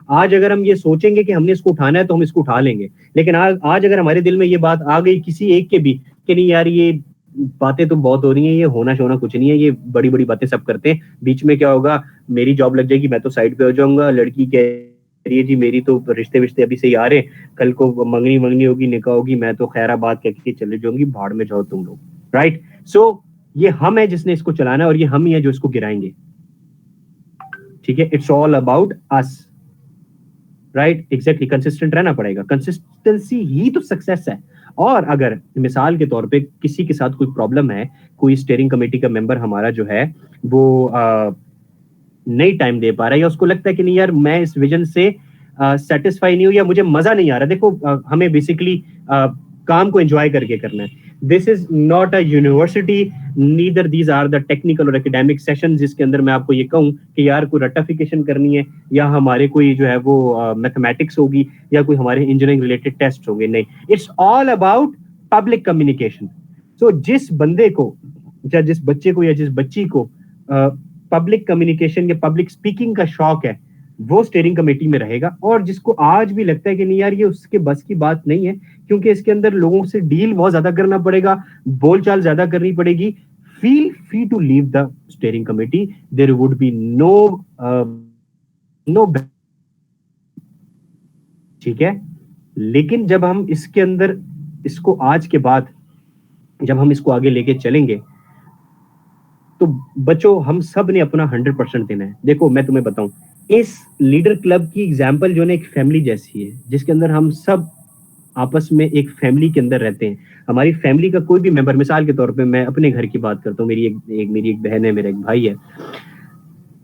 आज अगर हम ये सोचेंगे कि हमने इसको उठाना है तो हम इसको उठा लेंगे, लेकिन आज अगर हमारे दिल में ये बात आ गई किसी एक के भी कि नहीं यार ये बातें तो बहुत हो रही हैं, ये होना शोना कुछ नहीं है, ये बड़ी बड़ी बातें सब करते हैं, बीच में क्या होगा, मेरी जॉब लग जाएगी, मैं तो साइड पे हो जाऊंगा, लड़की कह रही है जी मेरी तो रिश्ते अभी से ही आ रहे, कल को मंगनी होगी, निकाह होगी, मैं तो खैराबाद कह के चले जाऊंगी, भाड़ में जाओ तुम लोग। राइट, सो ये हम है जिसने इसको चलाना है और ये हम ही है जो इसको गिराएंगे। ठीक है, it's all about us. Right, exactly, consistent रहना पड़ेगा, कंसिस्टेंसी ही तो सक्सेस है। और अगर मिसाल के तौर पे किसी के साथ कोई प्रॉब्लम है, कोई स्टीयरिंग कमेटी का मेंबर हमारा जो है वो नहीं टाइम दे पा रहा है, या उसको लगता है कि नहीं यार मैं इस विजन से सेटिस्फाई नहीं हूँ या मुझे मजा नहीं आ रहा, देखो हमें बेसिकली काम को एंजॉय करके करना है। This is not a university, neither these are the technical और एकेडमिक सेशन जिसके अंदर मैं आपको ये कहूँ कि यार कोई रट्टाफिकेशन करनी है या हमारे कोई जो है वो मैथमेटिक्स होगी या कोई हमारे इंजीनियरिंग रिलेटेड टेस्ट होंगे, नहीं, it's all about public communication. So जिस बंदे को या जिस बच्चे को या जिस बच्ची को पब्लिक कम्युनिकेशन या पब्लिक स्पीकिंग का शौक है वो स्टीयरिंग कमेटी में रहेगा, और जिसको आज भी लगता है कि नहीं यार ये उसके बस की बात नहीं है क्योंकि इसके अंदर लोगों से डील बहुत ज्यादा करना पड़ेगा, बोलचाल ज्यादा करनी पड़ेगी, feel free to leave the steering committee, there would be no ठीक है। लेकिन जब हम इसके अंदर इसको आज के बाद जब हम इसको आगे लेके चलेंगे तो बच्चों हम सब ने अपना 100% देना है। देखो मैं तुम्हें बताऊं, इस लीडर क्लब की एग्जाम्पल जो है एक फैमिली जैसी है जिसके अंदर हम सब आपस में एक फैमिली के अंदर रहते हैं। हमारी फैमिली का कोई भी मेंबर, मिसाल के तौर पे मैं अपने घर की बात करता हूँ, मेरी एक बहन है, मेरा एक भाई है,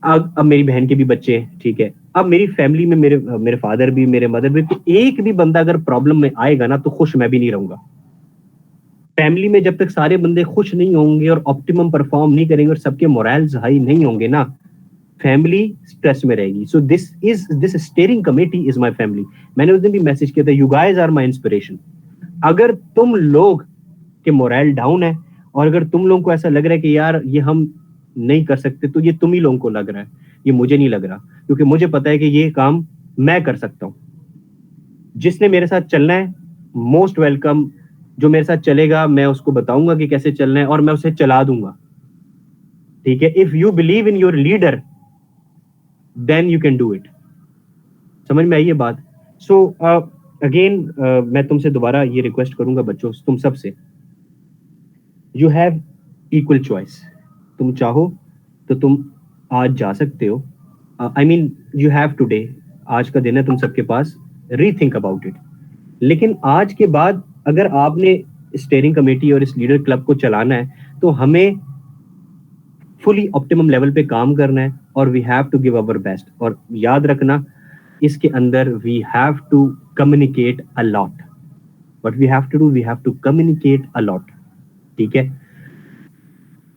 अब मेरी बहन के भी बच्चे हैं, ठीक है। अब मेरी फैमिली में मेरे फादर भी, मेरे मदर भी, तो एक भी बंदा अगर प्रॉब्लम में आएगा ना तो खुश मैं भी नहीं रहूंगा। फैमिली में जब तक सारे बंदे खुश नहीं होंगे और ऑप्टिमम परफॉर्म नहीं करेंगे और सबके मोरल्स हाई नहीं होंगे ना, फैमिली स्ट्रेस में रहेगी। So this steering committee is my family. मैंने उस दिन भी मैसेज किया था, you guys are my inspiration. अगर तुम लोग के मोरल डाउन है और अगर तुम लोगों को ऐसा लग रहा है कि यार ये हम नहीं कर सकते, तो ये तुम ही लोगों को लग रहा है, ये मुझे नहीं लग रहा, क्योंकि मुझे पता है कि ये काम मैं कर सकता हूं। जिसने मेरे साथ चलना है मोस्ट वेलकम, जो मेरे साथ चलेगा मैं उसको बताऊंगा कि कैसे चलना है और मैं उसे चला दूंगा, ठीक है। If you believe in your leader then you can do it. समझ में आई ये बात? सो अगेन मैं तुमसे दोबारा ये रिक्वेस्ट करूंगा बच्चों, तुम सबसे, यू हैव इक्वल चॉइस। तुम चाहो तो तुम आज जा सकते हो, I mean you have today, आज का दिन है तुम सबके पास, रीथिंक अबाउट इट। लेकिन आज के बाद अगर आपने स्टीयरिंग कमेटी और इस लीडर क्लब को चलाना है तो हमें फुली ऑप्टिमम लेवल पे काम करना है और we have to give our best. और याद रखना इसके अंदर we have to communicate a lot. What we have to do, we have to communicate a lot, ठीक है।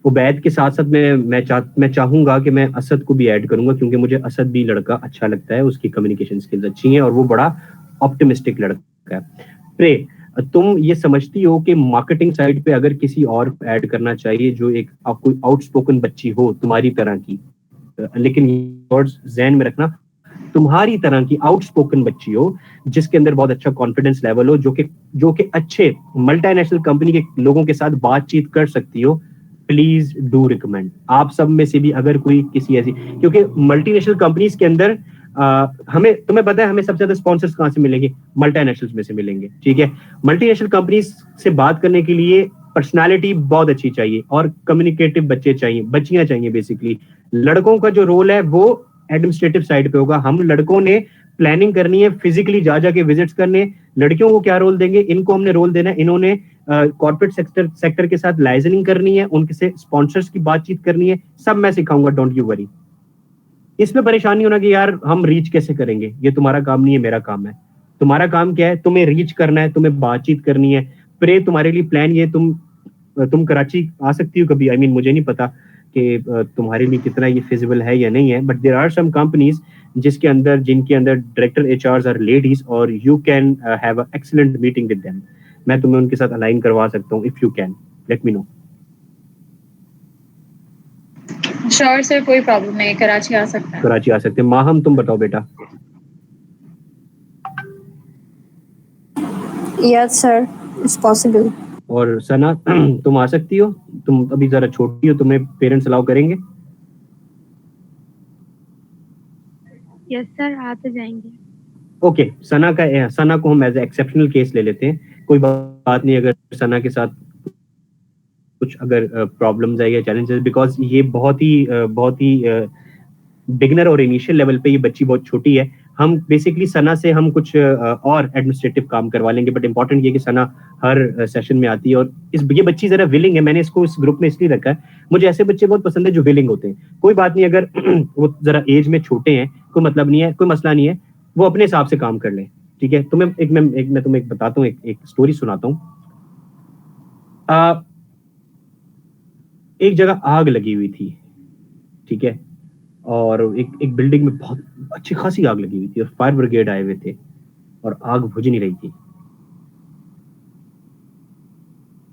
उबैद के साथ साथ मैं चाहूंगा कि मैं असद को भी ऐड करूंगा, क्योंकि मुझे असद भी लड़का अच्छा लगता है, उसकी कम्युनिकेशन स्किल्स अच्छी हैं और वो बड़ा ऑप्टिमिस्टिक लड़का है। प्रे, तुम ये समझती हो कि मार्केटिंग साइड पे अगर किसी और ऐड करना चाहिए जो एक कोई आउटस्पोकन बच्ची हो तुम्हारी तरह की, लेकिन ज़हन में रखना तुम्हारी तरह की आउटस्पोकन बच्ची हो जिसके अंदर बहुत अच्छा कॉन्फिडेंस लेवल हो, जो कि अच्छे मल्टीनेशनल कंपनी के लोगों के साथ बातचीत कर सकती हो, प्लीज डू रिकमेंड। आप सब में से भी अगर कोई किसी ऐसी, क्योंकि मल्टीनेशनल कंपनीज के अंदर हमें, तुम्हें पता है हमें सबसे ज्यादा स्पॉन्सर्स कहाँ से मिलेंगे? मल्टीनेशनल्स में से मिलेंगे, ठीक है। मल्टीनेशनल कंपनीज से बात करने के लिए पर्सनालिटी बहुत अच्छी चाहिए और कम्युनिकेटिव बच्चे चाहिए, बच्चियां चाहिए बेसिकली। लड़कों का जो रोल है वो एडमिनिस्ट्रेटिव साइड पे होगा, हम लड़कों ने प्लानिंग करनी है, फिजिकली जा जाके विजिट्स करने। लड़कियों को क्या रोल देंगे? इनको हमने रोल देना है, इन्होंने कॉर्पोरेट सेक्टर के साथ लाइजनिंग करनी है, उनके से स्पॉन्सर्स की बातचीत करनी है, सब मैं सिखाऊंगा, डोंट यू वरी। इसमें परेशानी होना कि यार हम रीच कैसे करेंगे, ये तुम्हारा काम नहीं है, मेरा काम है। तुम्हारा काम क्या है? तुम्हें रीच करना है, तुम्हें बातचीत करनी है। प्रे, तुम्हारे लिए प्लान ये, तुम कराची आ सकती हो कभी, आई मीन मुझे नहीं पता कि तुम्हारे लिए कितना ये फिजिबल है या नहीं है, but there are some companies जिनके अंदर डायरेक्टर एचआरस आर लेडीज और you can have a excellent meeting with them. मैं तुम्हें उनके साथ अलाइन करवा सकता हूँ, if you can let me know.
Sure sir, कोई प्रॉब्लम नहीं, कराची आ सकते हैं।
कराची आ सकते हैं। माहम तुम बताओ बेटा।
Yes, sir. It's possible.
और सना तुम आ सकती हो? तुम अभी जरा छोटी हो, तुम्हें पेरेंट्स अलाउ करेंगे?
यस सर, आ तो जाएंगे।
ओके, सना को हम एज एक्सेप्शनल केस ले लेते हैं। कोई बात नहीं अगर सना के साथ कुछ अगर प्रॉब्लम्स है या चैलेंजेस, बिकॉज ये बहुत ही बिगनर और इनिशियल लेवल पे ये बच्ची बहुत छोटी है। हम बेसिकली सना से हम कुछ और एडमिनिस्ट्रेटिव काम करवा लेंगे, बट इंपॉर्टेंट ये कि सना हर सेशन में आती है और ये बच्ची जरा विलिंग है। मैंने इसको इस ग्रुप में इसलिए रखा है, मुझे ऐसे बच्चे बहुत पसंद है जो विलिंग होते हैं। कोई बात नहीं अगर वो जरा एज में छोटे हैं, कोई मतलब नहीं है, कोई मसला नहीं है, वो अपने हिसाब से काम कर ले, ठीक है। मैं तुम्हें बताता हूँ, एक स्टोरी सुनाता हूँ। एक जगह आग लगी हुई थी, ठीक है, और एक बिल्डिंग में बहुत अच्छी खासी आग लगी हुई थी और फायर ब्रिगेड आए हुए थे और आग बुझ नहीं रही थी।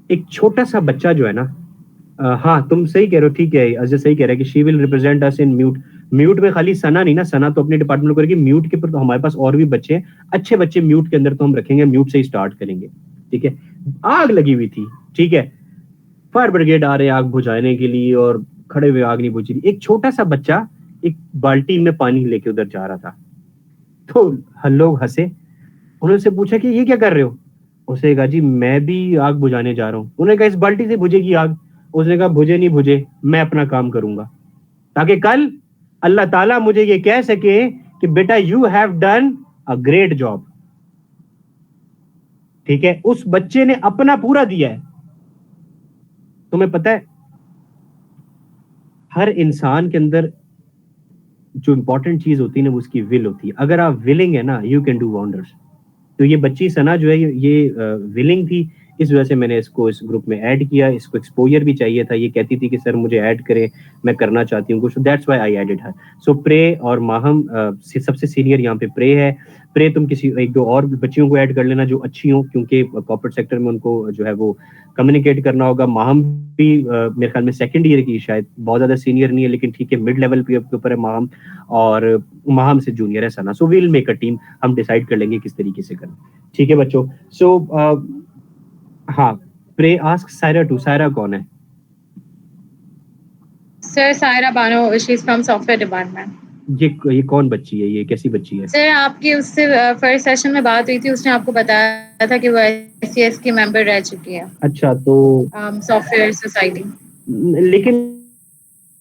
एक छोटा सा बच्चा जो है ना, हाँ तुम सही कह रहे हो, ठीक है, अजय सही कह रहा है कि she will represent us in mute. Mute में खाली सना नहीं ना, सना तो अपने डिपार्टमेंट को करेगी, म्यूट के ऊपर तो हमारे पास और भी बच्चे हैं, अच्छे बच्चे म्यूट के अंदर तो हम रखेंगे, म्यूट से ही स्टार्ट करेंगे, ठीक है। आग लगी हुई थी, ठीक है, फायर ब्रिगेड आ रहे आग बुझाने के लिए और खड़े हुए आग नहीं बुझ रही। एक छोटा सा बच्चा एक बाल्टी में पानी लेके उधर जा रहा था, तो लोग हंसे, उन्होंने से पूछा कि ये क्या कर रहे हो? उसने कहा जी मैं भी आग बुझाने जा रहा हूँ। उन्होंने कहा इस बाल्टी से बुझेगी आग? उसने कहा बुझे नहीं बुझे, मैं अपना काम करूंगा, ताकि कल अल्लाह ताला मुझे ये कह सके कि बेटा you have done a great job, ठीक है। उस बच्चे ने अपना पूरा दिया है। तुम्हें पता है हर इंसान के अंदर जो इंपॉर्टेंट चीज होती है ना, वो उसकी विल होती है। अगर आप विलिंग है ना, यू कैन डू वंडर्स। तो ये बच्ची सना जो है ये विलिंग थी, इस वजह से मैंने इसको इस ग्रुप में ऐड किया। इसको एक्सपोजर भी चाहिए था, ये कहती थी कि सर मुझे ऐड करें, मैं करना चाहती हूँ कुछ, that's why I added her. So pray और माहम सबसे सीनियर यहाँ पे प्रे है। प्रे तुम किसी एक दो और बच्चियों को ऐड कर लेना जो अच्छी हो, क्योंकि कॉर्पोरेट सेक्टर में उनको जो है वो कम्युनिकेट करना होगा। माहम भी मेरे ख्याल में सेकंड ईयर की, शायद बहुत ज्यादा सीनियर नहीं है, लेकिन ठीक है मिड लेवल के ऊपर है माहम, और माहम से जूनियर है Sana. So we will make a team, हम डिसाइड कर लेंगे किस तरीके से करना, ठीक है बच्चों। सो हाँ, pray ask Saira too. Saira कौन है?
Sir Saira Bano, she is from software department.
ये कौन बच्ची है? ये कैसी बच्ची है?
सर आपकी उससे फर्स्ट सेशन में बात हुई थी, उसने आपको बताया था कि वो एससीएस की मेंबर रह चुकी है।
अच्छा, तो
सॉफ्टवेयर सोसाइटी।
लेकिन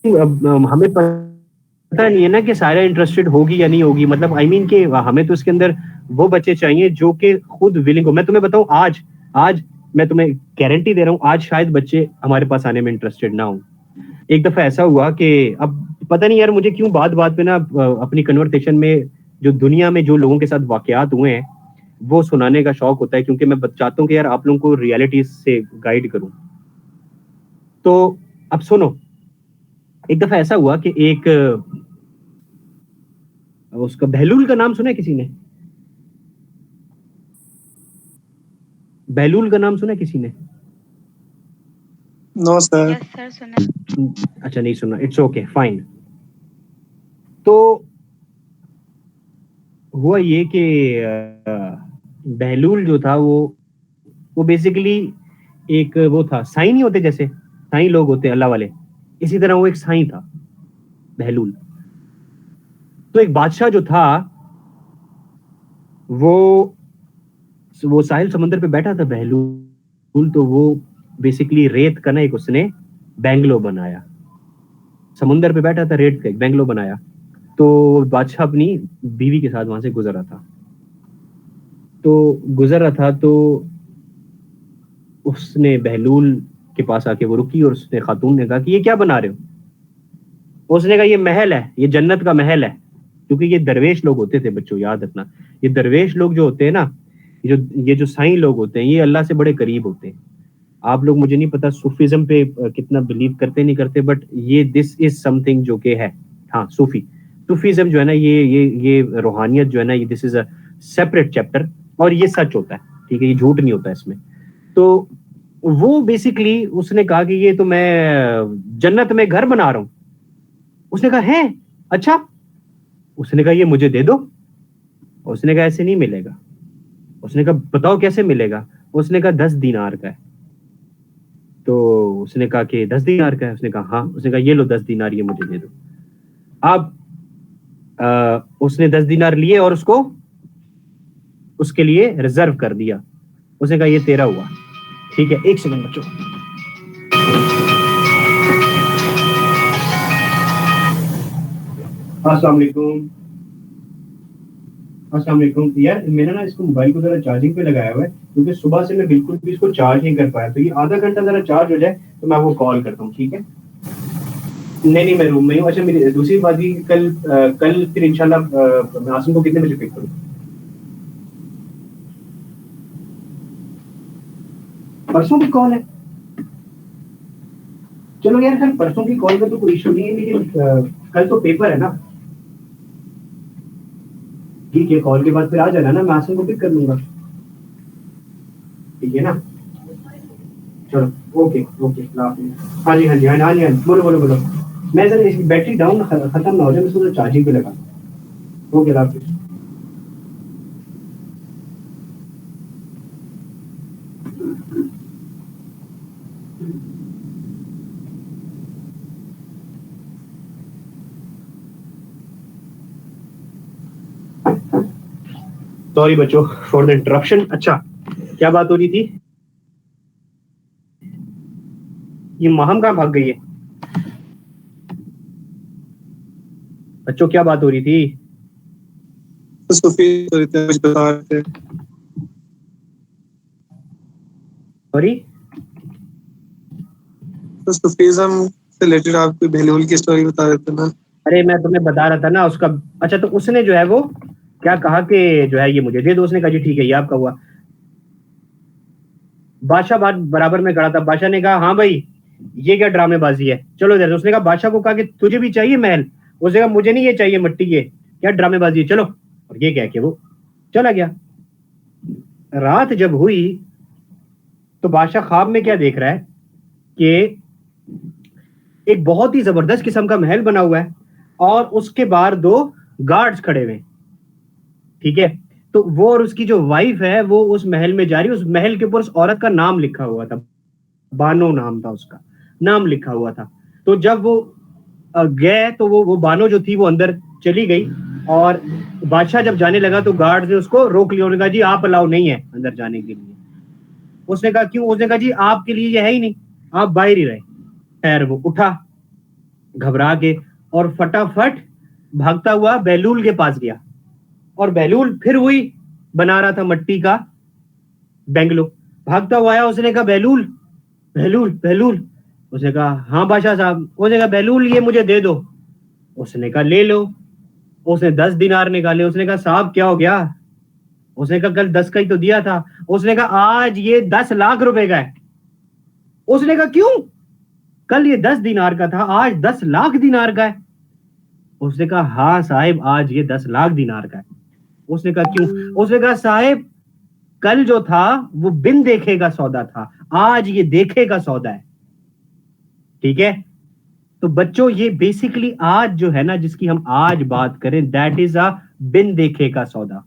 हमें पता नहीं है ना कि सायरा इंटरेस्टेड होगी या नहीं होगी। मतलब आई मीन कि हमें तो इसके अंदर वो बच्चे चाहिए जो कि खुद विलिंग हो। मैं तुम्हें बताऊं, आज मैं तुम्हें गारंटी दे रहा हूं, आज शायद बच्चे हमारे पास आने में इंटरेस्टेड ना हो। एक दफा ऐसा हुआ कि अब पता नहीं यार मुझे क्यों बात बात पे ना अपनी कन्वर्सेशन में जो दुनिया में जो लोगों के साथ वाकयात हुए हैं वो सुनाने का शौक होता है, क्योंकि मैं चाहता हूँ कि यार आप लोगों को रियलिटी से गाइड करूं। तो अब सुनो, एक दफा ऐसा हुआ कि एक उसका बहलूल का नाम सुना है किसी ने? बहलूल का नाम सुना है किसी ने?
No sir.
यस सर, सुना।
अच्छा, नहीं सुना, इट्स ओके फाइन। तो हुआ ये कि बहलूल जो था वो बेसिकली एक वो था, साईं नहीं होते जैसे साईं लोग होते हैं अल्लाह वाले, इसी तरह वो एक साईं था बहलूल। तो एक बादशाह जो था वो साहिल समंदर पे बैठा था बहलूल। तो वो बेसिकली रेत का ना एक उसने बैंगलो बनाया, समुंदर पे बैठा था, रेत का एक बैंगलो बनाया। तो बादशाह अपनी बीवी के साथ वहां से गुजर रहा था। तो उसने बहलूल के पास आके वो रुकी और उसने खातून ने कहा कि ये क्या बना रहे हो? उसने कहा ये महल है, ये जन्नत का महल है। क्योंकि ये दरवेश लोग होते थे बच्चों, याद रखना, ये दरवेश लोग जो होते हैं ना, ये जो साईं लोग होते हैं, ये अल्लाह से बड़े करीब होते हैं। आप लोग, मुझे नहीं पता सूफीज्म पे कितना बिलीव करते नहीं करते, बट ये दिस इज समथिंग जो कि है। हाँ, सूफीज्म जो है ना, ये रूहानियत जो है ना, ये this is a separate chapter, और ये सच होता है, ठीक है, ये झूठ नहीं होता इसमें। तो वो बेसिकली उसने कहा कि ये तो मैं जन्नत में घर बना रहा हूं। उसने कहा है, अच्छा। उसने कहा ये मुझे दे दो। उसने कहा ऐसे नहीं मिलेगा। उसने कहा बताओ कैसे मिलेगा। उसने कहा 10 दीनार का है। तो उसने कहा कि 10 दीनार का है? उसने कहा हाँ। उसने कहा ये लो 10 दीनार, ये मुझे दे दो। अब उसने 10 दीनार लिए और उसको उसके लिए रिजर्व कर दिया। उसने कहा ये तेरा हुआ, ठीक है। एक सेकंड बच्चों, अस्सलाम वालेकुम। अस्सलाम वालेकुम। यार मैंने ना इसको मोबाइल को जरा चार्जिंग पे लगाया हुआ है, क्योंकि सुबह से मैं बिल्कुल भी इसको चार्ज नहीं कर पाया। तो ये आधा घंटा जरा चार्ज हो जाए तो मैं आपको कॉल करता हूँ, ठीक है? नहीं, मैं रूम में हूँ। अच्छा, मेरी दूसरी बात भी, कल फिर इंशाल्लाह मैं आसिम को कितने बजे पिक करूँ? परसों की कॉल है? चलो यार, कल परसों की कॉल का तो कोई इशू नहीं है, लेकिन कल तो पेपर है ना। ठीक है, कॉल के बाद फिर आ जाना ना, मैं आसिम को पिक कर लूंगा, ठीक है ना? चलो ओके ओके। हाँ जी हाँ जी हाँ जी हाँ जी, बोलो बोलो बोलो। मैं जरा इसकी बैटरी डाउन खत्म ना हो जाए, मैं इसको चार्जिंग पे लगा। ओके, हाफिज़। सॉरी बच्चों फॉर द इंटरप्शन। अच्छा, क्या बात हो रही थी? ये महम कहाँ भाग गई है? बच्चों क्या बात हो रही थी?
कुछ बता रहे थे।
सॉरी,
तो सूफीज्म से रिलेटेड आप कोई बहलूल की स्टोरी बता रहे थे ना?
अरे मैं तुम्हें बता रहा था ना उसका। अच्छा, तो उसने जो है वो क्या कहा कि जो है ये मुझे दे दो। उसने कहा जी ठीक है, ये आपका हुआ। बादशाह बात बराबर में खड़ा था। बादशाह ने कहा हाँ भाई, ये क्या ड्रामेबाजी है, चलो इधर। उसने कहा, बादशाह को कहा कि तुझे भी चाहिए महल? उसने कहा मुझे नहीं ये चाहिए मिट्टी, ये क्या ड्रामेबाजी है, चलो। और ये कह के वो चला गया। रात जब हुई तो बादशाह ख्वाब में क्या देख रहा है कि एक बहुत ही जबरदस्त किस्म का महल बना हुआ है और उसके बाहर 2 गार्ड्स खड़े हुए, ठीक है। तो वो और उसकी जो वाइफ है वो उस महल में जा रही है, उस महल के ऊपर उस औरत का नाम लिखा हुआ था, बानो नाम था, उसका नाम लिखा हुआ था। तो जब वो गए तो वो बानो जो थी वो अंदर चली गई, और बादशाह जब जाने लगा तो गार्ड ने उसको रोक लिया। उन्होंने कहा जी आप अलाउ नहीं है अंदर जाने के लिए। उसने कहा क्यों? उसने कहा जी आपके लिए ये है ही नहीं, आप बाहर ही रहे। खैर वो उठा घबरा के और फटाफट भागता हुआ बहलूल के पास गया, और बहलूल फिर वही बना रहा था मट्टी का बेंगलो। भागता हुआ आया, उसने कहा बहलूल बहलूल बहलूल। उसने कहा हाँ बादशाह साहब। उसने कहा बहलूल ये मुझे दे दो। उसने कहा ले लो। उसने 10 दिनार निकाले। उसने कहा साहब क्या हो गया? उसने कहा कल 10 का ही तो दिया था। उसने कहा आज ये 10 लाख रुपए का है। उसने कहा क्यों? कल ये 10 दिनार का था, आज 10 लाख दिनार का है। उसने कहा हाँ साहिब आज ये 10 लाख दिनार का है। उसने कहा क्यों? उसने कहा साहिब कल जो था वो बिन देखे का सौदा था, आज ये देखे का सौदा है। ठीक है, तो बच्चों ये बेसिकली आज जो है ना, जिसकी हम आज बात करें, दैट इज अ बिन देखे का सौदा।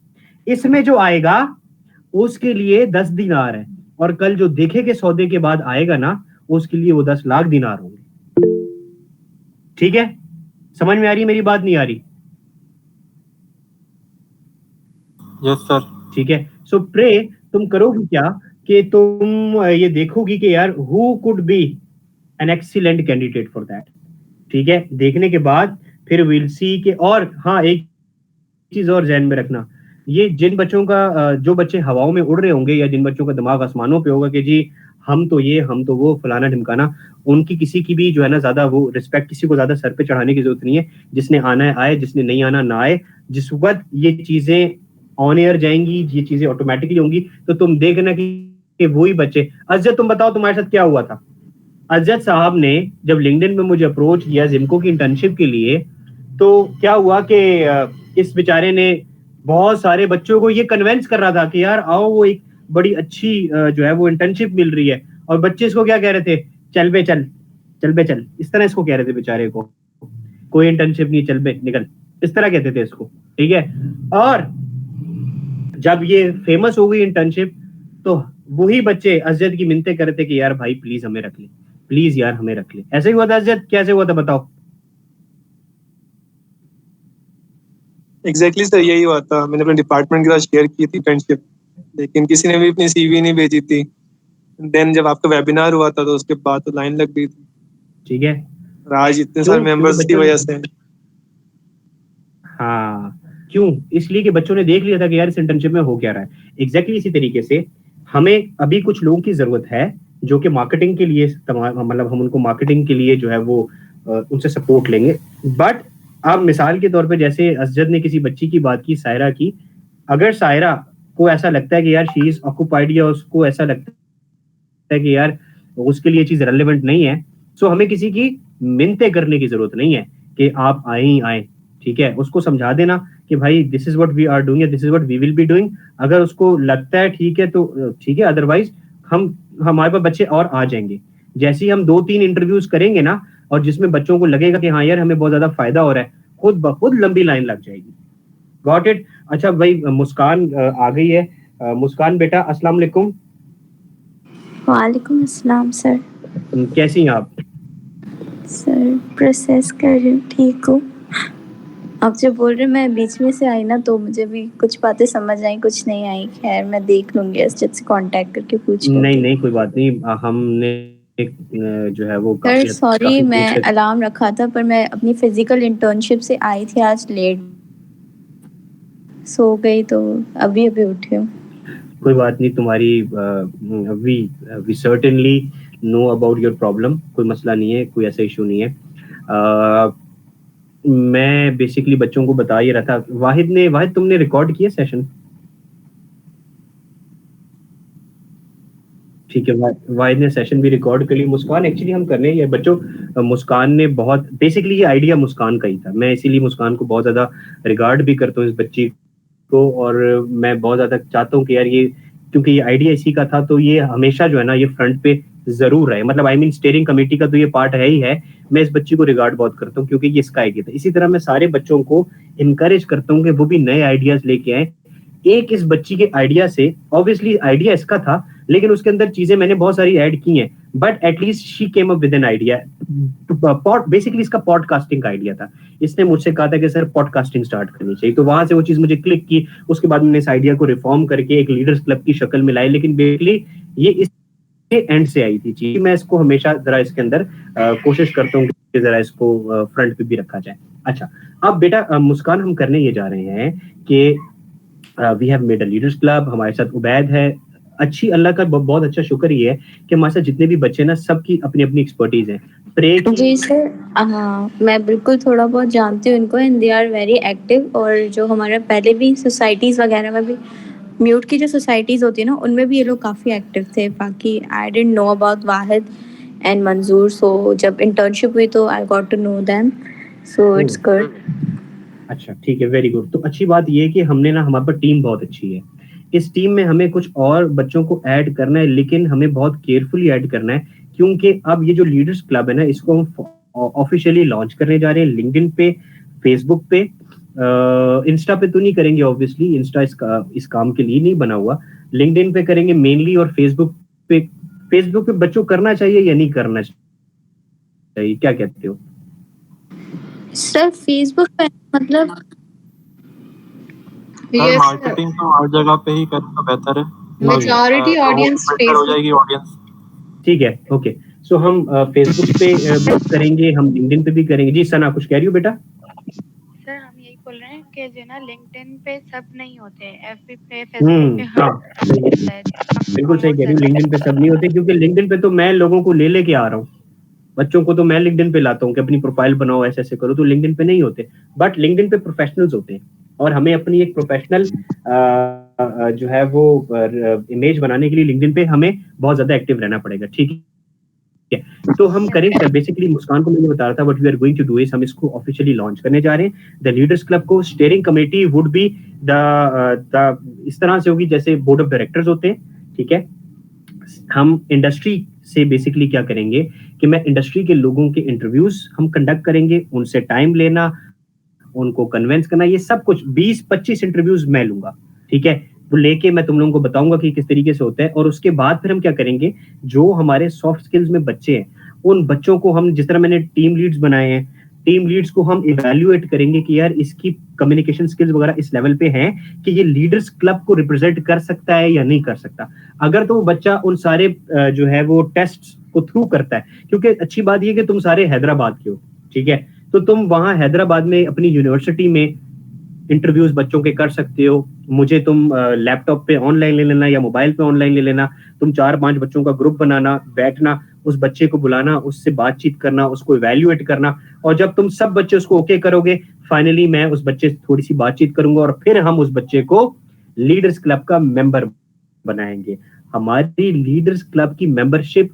इसमें जो आएगा उसके लिए 10 दिनार है, और कल जो देखे के सौदे के बाद आएगा ना उसके लिए वो 10 लाख दिनार होंगे। ठीक है, समझ में आ रही मेरी बात? नहीं आ रही?
Yes sir.
ठीक है, सो प्रे तुम करोगी क्या कि तुम ये देखोगी कि यार who could be an excellent candidate for that. ठीक है, देखने के बाद फिर विल सी के। और हाँ एक चीज और ध्यान में रखना, ये जिन बच्चों का जो बच्चे हवाओं में उड़ रहे होंगे या जिन बच्चों का दिमाग आसमानों पे होगा कि जी हम तो ये हम तो वो फलाना ढिमकाना, उनकी किसी की भी जो है ना ज्यादा वो रिस्पेक्ट किसी को ज्यादा सर पे चढ़ाने की जरूरत नहीं है। जिसने आना है आए, जिसने नहीं आना ना आए। जिस वक्त ये चीजें ऑन एयर जाएंगी, ये चीजें ऑटोमेटिकली होंगी, तो तुम देखना कि वही बच्चे। अजद तुम बताओ तुम्हारे साथ क्या हुआ था? अजद साहब ने जब लिंक्डइन में मुझे अप्रोच किया जिमको की इंटर्नशिप के लिए, तो क्या हुआ कि इस बेचारे ने बहुत सारे बच्चों को ये कन्वेंस कर रहा था कि यार आओ, वो एक बड़ी अच्छी जो है वो इंटर्नशिप मिल रही है। और बच्चे इसको क्या कह रहे थे? चल बे चल, चल बे चल, इस तरह इसको कह रहे थे बेचारे को। कोई इंटर्नशिप नहीं, चल बे निकल, इस तरह कहते थे इसको। ठीक है, और जब ये फेमस हो गई इंटर्नशिप तो वही बच्चे अजद की मिन्नतें कर रहे थे कि यार भाई प्लीज हमें रख ले, प्लीज यार हमें रख ले। ऐसे ही हुआ था अजद? कैसे हुआ था बताओ?
एग्जैक्टली सर यही हुआ था। मैंने अपने डिपार्टमेंट के साथ शेयर की थी फ्रेंडशिप, लेकिन किसी ने भी अपनी सीवी नहीं भेजी थी। देन जब आपका वेबिनार हुआ था तो उसके बाद तो लाइन लग गई थी।
ठीक है,
और आज इतने सारे मेंबर्स की वजह से।
हाँ क्यों? इसलिए कि बच्चों ने देख लिया था कि यार इस इंटर्नशिप में हो क्या रहा है। एग्जैक्टली इसी तरीके से हमें अभी कुछ लोगों की जरूरत है जो कि मार्केटिंग के लिए, मतलब हम उनको मार्केटिंग के लिए जो है वो उनसे सपोर्ट लेंगे। बट अब मिसाल के तौर पे जैसे असजद ने किसी बच्ची की बात की, सायरा की, अगर सायरा को ऐसा लगता है कि यार शी इज ऑक्युपाइड, या उसको ऐसा लगता है कि यार उसके लिए चीज रेलेवेंट नहीं है, सो हमें किसी की मिन्नतें करने की जरूरत नहीं है कि आप आए ही आए। ठीक है, उसको समझा देना कि भाई this is what we are doing, this is what we will be doing. अगर उसको लगता है ठीक है तो ठीक है, अदरवाइज हमारे पास बच्चे और आ जाएंगे। जैसे ही हम 2-3 इंटरव्यूज करेंगे ना, और जिसमें बच्चों को लगेगा कि हाँ यार हमें बहुत ज्यादा फायदा हो रहा है, खुद ब खुद लंबी लाइन लग जाएगी। Got it? अच्छा भाई मुस्कान आ गई है। मुस्कान बेटा अस्सलाम वालेकुम।
वालेकुम अस्सलाम सर।
कैसी हैं आप?
सर प्रोसेस कर रही हूँ, ठीक हूँ। आप जो बोल रहे मैं बीच में से आई ना, तो मुझे भी कुछ बातें समझ आई, कुछ नहीं आई। खैर मैं देख लूंगी, असजद से कांटेक्ट करके पूछ लूंगी।
नहीं कोई बात नहीं। हमने जो है वो
सर सॉरी, मैं अलार्म रखा था पर मैं अपनी फिजिकल इंटर्नशिप से आई थी आज लेट, सो गई तो अभी उठी हूँ।
कोई बात नहीं, तुम्हारी we certainly know about your problem. कोई मसला नहीं है, कोई ऐसा इशू नहीं है। मैं बेसिकली बच्चों को बता ही रहा था। वाहिद तुमने रिकॉर्ड किया सेशन? ठीक है, वाहिद ने सेशन भी रिकॉर्ड कर ली। मुस्कान एक्चुअली हम करने ये बच्चों, मुस्कान ने बहुत बेसिकली ये आइडिया मुस्कान का ही था। मैं इसीलिए मुस्कान को बहुत ज्यादा रिगार्ड भी करता हूँ इस बच्ची को, और मैं बहुत ज्यादा चाहता हूँ कि यार ये, क्योंकि ये आइडिया इसी का था तो ये हमेशा जो है ना ये फ्रंट पे जरूर रहे। मतलब आई मीन स्टीयरिंग कमेटी का तो ये पार्ट है ही है। मैं इस बच्ची को रिगार्ड बहुत करता हूँ क्योंकि ये इसका आइडिया था। इसी तरह मैं सारे बच्चों को इनकरेज करता हूँ कि वो भी नए आइडियाज लेके आए, एक इस बच्ची के आइडिया से, ऑब्वियसली आइडिया इसका था लेकिन उसके अंदर चीजें मैंने बहुत सारी ऐड की हैं, but at least she came up with an idea. Basically इसका पॉडकास्टिंग का आइडिया था। इसने मुझसे कहा था कि सर पॉडकास्टिंग स्टार्ट करनी चाहिए, तो वहां से वो चीज मुझे क्लिक की। उसके बाद मैंने इस आइडिया को रिफॉर्म करके एक लीडर्स क्लब की शक्ल में लाई, लेकिन बेसिकली ये इस एंड से आई थी चीज। मैं इसको हमेशा जरा इसके अंदर कोशिश करता हूँ कि जरा इसको फ्रंट पे भी रखा जाए। अच्छा, अब बेटा मुस्कान, हम करने ये जा रहे हैं कि we have made a leaders club. हमारे साथ उबैद है। अच्छी अल्लाह का बहुत अच्छा शुक्र ये है कि हमारे साथ जितने भी बच्चे ना, सबकी अपनी अपनी एक्सपर्टीज है।
जी सर, हाँ मैं बिल्कुल थोड़ा बहुत जानती हूँ इनको and they are very active. और जो हमारा पहले भी सोसाइटीज वगैरह में भी म्यूट की जो सोसाइटीज होती है ना, उनमें भी ये लोग काफ़ी एक्टिव थे। बाकी I didn't know about Wahid and Manzoor, so जब इंटर्नशिप हुई तो I got to know them, so it's good.
अच्छा ठीक है, वेरी गुड। तो अच्छी बात ये है कि हमने ना, हमारे पास टीम बहुत अच्छी है। इस टीम में हमें कुछ और बच्चों को ऐड करना है, लेकिन हमें बहुत केयरफुली ऐड करना है, क्योंकि अब ये जो लीडर्स क्लब है ना, इसको हम ऑफिशियली लॉन्च करने जा रहे हैं। लिंक्डइन पे, फेसबुक पे, इंस्टा पे तो नहीं करेंगे ऑब्वियसली, इंस्टा इस काम के लिए नहीं बना हुआ। लिंक्डइन पे करेंगे मेनली, और फेसबुक पे बच्चों करना चाहिए या नहीं करना चाहिए, क्या कहते हो?
सर फेसबुक पे मतलब
सर मार्केटिंग तो हर जगह पे ही करना बेहतर है।
मेजॉरिटी ऑडियंस
बेहतर हो जाएगी ऑडियंस।
ठीक है, ओके। सो हम फेसबुक पे करेंगे, हम लिंक्डइन पे भी करेंगे। जी सना, कुछ कह रही हो बेटा?
सर हम यही बोल रहे हैं कि जो ना लिंक्डइन पे सब नहीं होते, एफबी पे, फेसबुक पे
हाँ, बिल्कुल सही कह रही हूँ। लिंक्डइन पे सब नहीं होते, क्योंकि लिंक्डइन पे तो मैं लोगों को लेके आ रहा हूँ, बच्चों को तो मैं लिंक्डइन पे लाता हूँ कि अपनी प्रोफाइल बनाओ, ऐसे ऐसे करो, तो लिंक्डइन पे नहीं होते। बट लिंक्डइन पे प्रोफेशनल्स होते हैं, और हमें अपनी एक प्रोफेशनल जो है वो इमेज बनाने के लिए लिंक्डइन पे हमें बहुत ज्यादा एक्टिव रहना पड़ेगा। ठीक है, तो हम करेंगे बेसिकली, मुस्कान को मैंने बता रहा था, what we are going to do is, हम इसको ऑफिशियली लॉन्च करने जा रहे हैं। द लीडर्स क्लब को steering committee would be the इस तरह से होगी जैसे बोर्ड ऑफ डायरेक्टर्स होते हैं। ठीक है, हम इंडस्ट्री से बेसिकली क्या करेंगे कि मैं इंडस्ट्री के लोगों के इंटरव्यूज हम कंडक्ट करेंगे, उनसे टाइम लेना, उनको कन्वेंस करना, ये सब कुछ 20-25 इंटरव्यूज मैं लूंगा। ठीक है, वो लेके मैं तुम लोगों को बताऊंगा कि किस तरीके से होता है। और उसके बाद फिर हम क्या करेंगे, जो हमारे सॉफ्ट स्किल्स में बच्चे हैं, उन बच्चों को हम, जिस तरह मैंने टीम लीड्स बनाए हैं, टीम लीड्स को हम इवैल्यूएट करेंगे कि यार इसकी कम्युनिकेशन स्किल्स वगैरह इस लेवल पे हैं कि ये लीडर्स क्लब को रिप्रेजेंट कर सकता है या नहीं कर सकता। अगर तो वो बच्चा उन सारे जो है वो टेस्ट को थ्रू करता है, क्योंकि अच्छी बात ये कि तुम सारे हैदराबाद के हो, ठीक है, तो तुम वहां हैदराबाद में अपनी यूनिवर्सिटी में इंटरव्यूज बच्चों के कर सकते हो। मुझे तुम लैपटॉप पे ऑनलाइन ले लेना या मोबाइल पे ऑनलाइन ले लेना, तुम 4-5 बच्चों का ग्रुप बनाना, बैठना, उस बच्चे को बुलाना, उससे बातचीत करना, उसको इवैल्यूएट करना, और जब तुम सब बच्चे उसको ओके करोगे, फाइनली मैं उस बच्चे से थोड़ी सी बातचीत करूंगा, और फिर हम उस बच्चे को लीडर्स क्लब का मेंबर बनाएंगे। हमारी लीडर्स क्लब की मेंबरशिप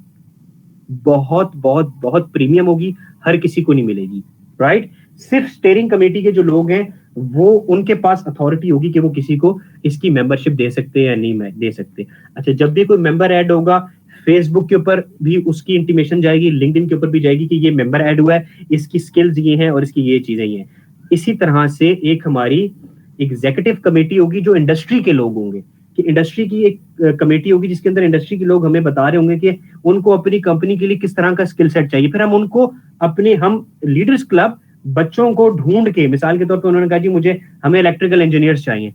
बहुत बहुत बहुत प्रीमियम होगी, हर किसी को नहीं मिलेगी, राइट? सिर्फ स्टीयरिंग कमेटी के जो लोग हैं, वो उनके पास अथॉरिटी होगी कि वो किसी को इसकी मेंबरशिप दे सकते हैं या नहीं दे सकते। अच्छा, जब भी कोई मेंबर ऐड होगा, फेसबुक के ऊपर भी उसकी इंटीमेशन जाएगी, लिंक्डइन के ऊपर भी जाएगी कि ये मेंबर ऐड हुआ है, इसकी स्किल्स ये हैं और इसकी ये चीजें ये हैं। इसी तरह से एक हमारी एग्जीक्यूटिव कमेटी होगी जो इंडस्ट्री के लोग होंगे, कि इंडस्ट्री की एक कमेटी होगी जिसके अंदर इंडस्ट्री के लोग हमें बता रहे होंगे कि उनको अपनी कंपनी के लिए किस तरह का स्किल सेट चाहिए। फिर हम उनको हम लीडर्स क्लब बच्चों को ढूंढ के, मिसाल के तौर पे उन्होंने कहा जी हमें इलेक्ट्रिकल इंजीनियर्स चाहिए,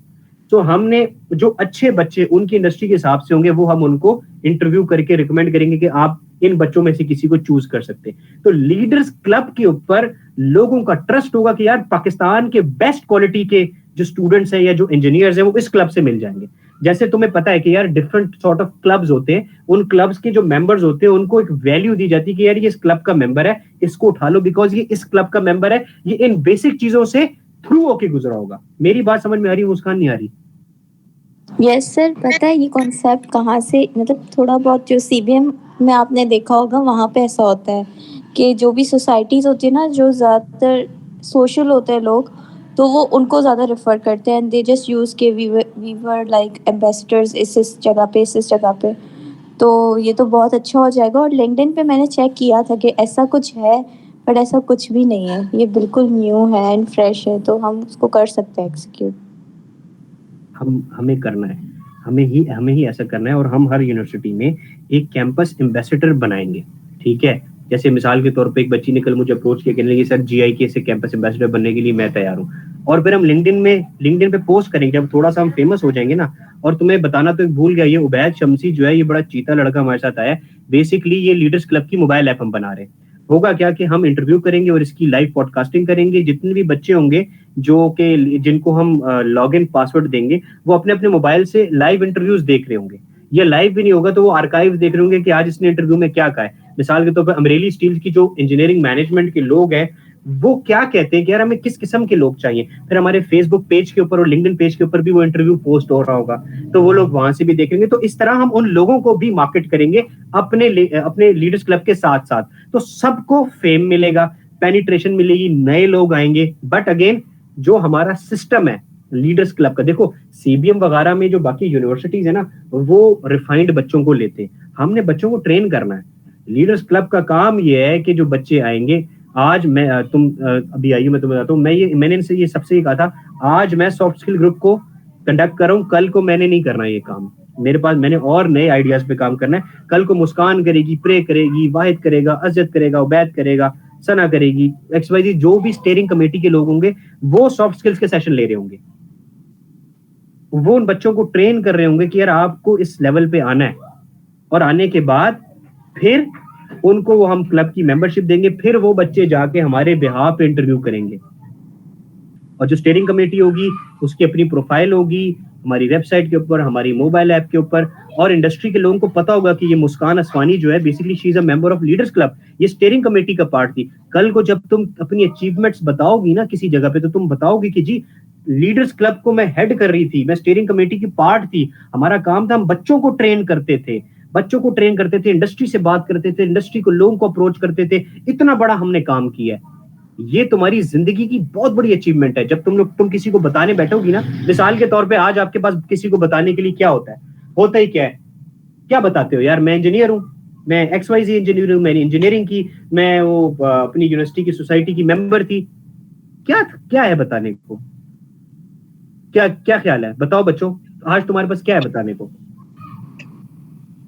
तो हमने जो अच्छे बच्चे उनकी इंडस्ट्री के हिसाब से होंगे, वो हम उनको इंटरव्यू करके रिकमेंड करेंगे कि आप इन बच्चों में से किसी को चूज कर सकते हैं। तो लीडर्स क्लब के ऊपर लोगों का ट्रस्ट होगा कि यार पाकिस्तान के बेस्ट क्वालिटी के जो स्टूडेंट्स हैं या जो इंजीनियर्स हैं वो इस क्लब से मिल जाएंगे। जैसे तुम्हें पता है कि यार डिफरेंट सॉर्ट ऑफ क्लब्स होते हैं, उन क्लब्स के जो मेंबर्स होते हैं उनको एक वैल्यू दी जाती है कि यार ये इस क्लब का मेंबर है, इसको उठा लो बिकॉज ये इस क्लब का मेंबर है, ये इन बेसिक चीजों से थ्रू होके गुजरा होगा। मेरी बात समझ में आ रही है मुस्कान, नहीं आ रही?
यस सर, पता है ये कॉन्सेप्ट कहाँ से, मतलब थोड़ा बहुत जो सीबीएम में आपने देखा होगा, वहाँ पे ऐसा होता है कि जो भी सोसाइटीज होती है ना, जो ज़्यादातर सोशल होते हैं लोग, तो वो उनको ज़्यादा रेफर करते हैं, दे जस्ट यूज़ के वी वर लाइक एम्बेसडर्स इस जगह पे, इस जगह पे। तो ये तो बहुत अच्छा हो जाएगा। और लिंक्डइन पे मैंने चेक किया था कि ऐसा कुछ है, बट ऐसा कुछ भी नहीं है, ये बिल्कुल न्यू है एंड फ्रेश है, तो हम उसको कर सकते हैं एग्जीक्यूट।
हमें करना है, हमें ही ऐसा करना है। और हम हर यूनिवर्सिटी में एक कैंपस एम्बेसडर बनाएंगे, ठीक है। जैसे मिसाल के तौर पे एक बच्ची ने कल मुझे अप्रोच किया, कहने लगी सर GIK से कैंपस एम्बेसडर बनने के लिए मैं तैयार हूँ। और फिर हम लिंक्डइन पे पोस्ट करेंगे, जब थोड़ा सा हम फेमस हो जाएंगे ना। और तुम्हें बताना तो भूल गया, ये उबैद शमसी जो है, ये बड़ा चीता लड़का हमारे साथ आया है। बेसिकली ये लीडर्स क्लब की मोबाइल ऐप हम बना रहे हैं। होगा क्या कि हम इंटरव्यू करेंगे और इसकी लाइव पॉडकास्टिंग करेंगे। जितने भी बच्चे होंगे जो के जिनको हम लॉगिन पासवर्ड देंगे, वो अपने अपने मोबाइल से लाइव इंटरव्यूज देख रहे होंगे। ये लाइव भी नहीं होगा तो वो आर्काइव देख रहे होंगे कि आज इसने इंटरव्यू में क्या कहा है। मिसाल के तौर पर अमरेली स्टील की जो इंजीनियरिंग मैनेजमेंट के लोग हैं, वो क्या कहते हैं कि यार हमें किस किस्म के लोग चाहिए। फिर हमारे फेसबुक पेज के ऊपर और लिंक्डइन पेज के ऊपर भी वो इंटरव्यू पोस्ट हो रहा होगा, तो वो लोग वहां से भी देखेंगे। तो इस तरह हम उन लोगों को भी मार्केट करेंगे अपने लीडर्स क्लब के साथ साथ। तो सबको फेम मिलेगा, पेनिट्रेशन मिलेगी, नए लोग आएंगे। बट अगेन जो हमारा सिस्टम है लीडर्स क्लब का, देखो CBM वगैरह में जो बाकी यूनिवर्सिटीज है ना, वो रिफाइंड बच्चों को लेते हैं। हमने बच्चों को ट्रेन करना है। लीडर्स क्लब का काम ये है कि जो बच्चे आएंगे, आज मैं अभी आई हूँ, मैं तुम्हें बताता हूँ, मैंने इनसे ये सबसे ही कहा था, आज मैं सॉफ्ट स्किल ग्रुप को कंडक्ट कर रहा हूँ, कल को मैंने नहीं करना ये काम। मेरे पास मैंने और नए आइडियाज पे काम करना है। कल को मुस्कान करेगी, प्रे करेगी, वाहिद करेगा, अजद करेगा, उबैद करेगा, सना करेगी, XYZ जो भी स्टीयरिंग कमेटी के लोग होंगे वो सॉफ्ट स्किल्स के सेशन ले रहे होंगे। वो उन बच्चों को ट्रेन कर रहे होंगे कि यार आपको इस लेवल पे आना है। और आने के बाद फिर उनको वो हम क्लब की मेंबरशिप देंगे। फिर वो बच्चे जाके हमारे बिहाफ पे इंटरव्यू करेंगे। और जो स्टीयरिंग कमेटी होगी उसकी अपनी प्रोफाइल होगी हमारी वेबसाइट के ऊपर, हमारी मोबाइल ऐप के ऊपर। और इंडस्ट्री के लोगों को पता होगा कि ये मुस्कान असवानी जो है, basically she is a member of leaders club, ये स्टीयरिंग कमेटी का पार्ट थी। कल को जब तुम अपनी अचीवमेंट्स बताओगी ना किसी जगह पे, तो तुम बताओगी कि जी लीडर्स क्लब को मैं हेड कर रही थी, मैं स्टीयरिंग कमेटी की पार्ट थी। हमारा काम था, हम बच्चों को ट्रेन करते थे, इंडस्ट्री से बात करते थे, इंडस्ट्री को लोगों को अप्रोच करते थे। इतना बड़ा हमने काम किया है। ये तुम्हारी जिंदगी की बहुत बड़ी अचीवमेंट है। जब तुम किसी को बताने बैठोगी ना, मिसाल के तौर पे आज आपके पास किसी को बताने के लिए क्या होता ही क्या है, क्या बताते हो यार, मैं इंजीनियर हूँ, मैं XYZ इंजीनियर हूँ, मैंने इंजीनियरिंग की, मैं वो अपनी यूनिवर्सिटी की सोसाइटी की मेंबर थी। क्या है बताने को? क्या ख्याल है? बताओ बच्चों, आज तुम्हारे पास क्या है बताने को?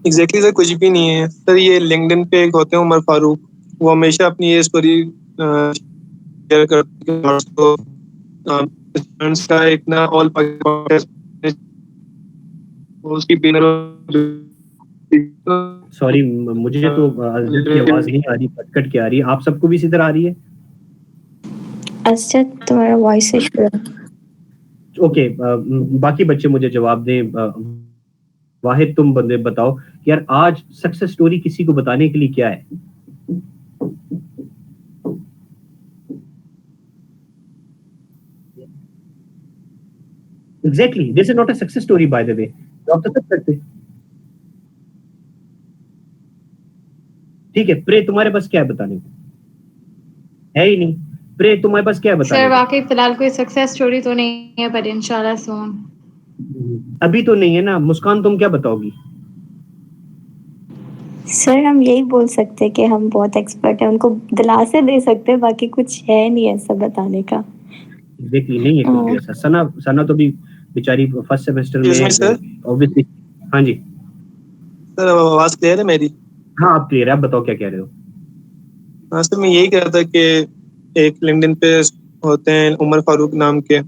एग्जैक्टली सर कुछ भी नहीं है सर। ये लिंक्डइन पे एक होते हैं उमर फारूक, वो हमेशा अपनी ये स्टोरी शेयर करते हैं। स्टूडेंट्स का एक ना ऑल पाकिस्तान उसकी
सॉरी, मुझे तो अजद की आवाज नहीं आ रही, कट के आ रही है। आप सबको भी इसी तरह आ रही है?
अजद तुम्हारा वॉइस इशू है।
ओके, बाकी बच्चे मुझे जवाब दें। वाहिद तुम बंदे बताओ कि यार आज सक्सेस स्टोरी किसी को बताने के लिए क्या है? Exactly, this is not a success story by the वे। आप तो सब करते, ठीक है। प्रे तुम्हारे पास क्या है बताने को? है ही नहीं। प्रे तुम्हारे पास क्या है बताने
सर
को?
वाकई फिलहाल कोई सक्सेस स्टोरी तो नहीं है, पर इंशाल्लाह सून।
अभी तो नहीं है ना। मुस्कान तुम क्या बताओगी?
सर हम यही बोल सकते हैं कि हम बहुत एक्सपर्ट हैं, उनको दिलासे दे सकते हैं, बाकी कुछ है नहीं ऐसा बताने का।
एग्जैक्टली, नहीं है कुछ भी ऐसा। सना तो भी बेचारी फर्स्ट सेमेस्टर में
सर
ऑब्वियसली। हाँ जी
सर, आवाज क्लियर है मेरी?
हाँ, आप क्लियर है। आप बताओ क्या कह रहे हो?
हाँ सर, मैं यही कह रहा था कि एक लिंक्डइन पे होते हैं उमर फारूक नाम के,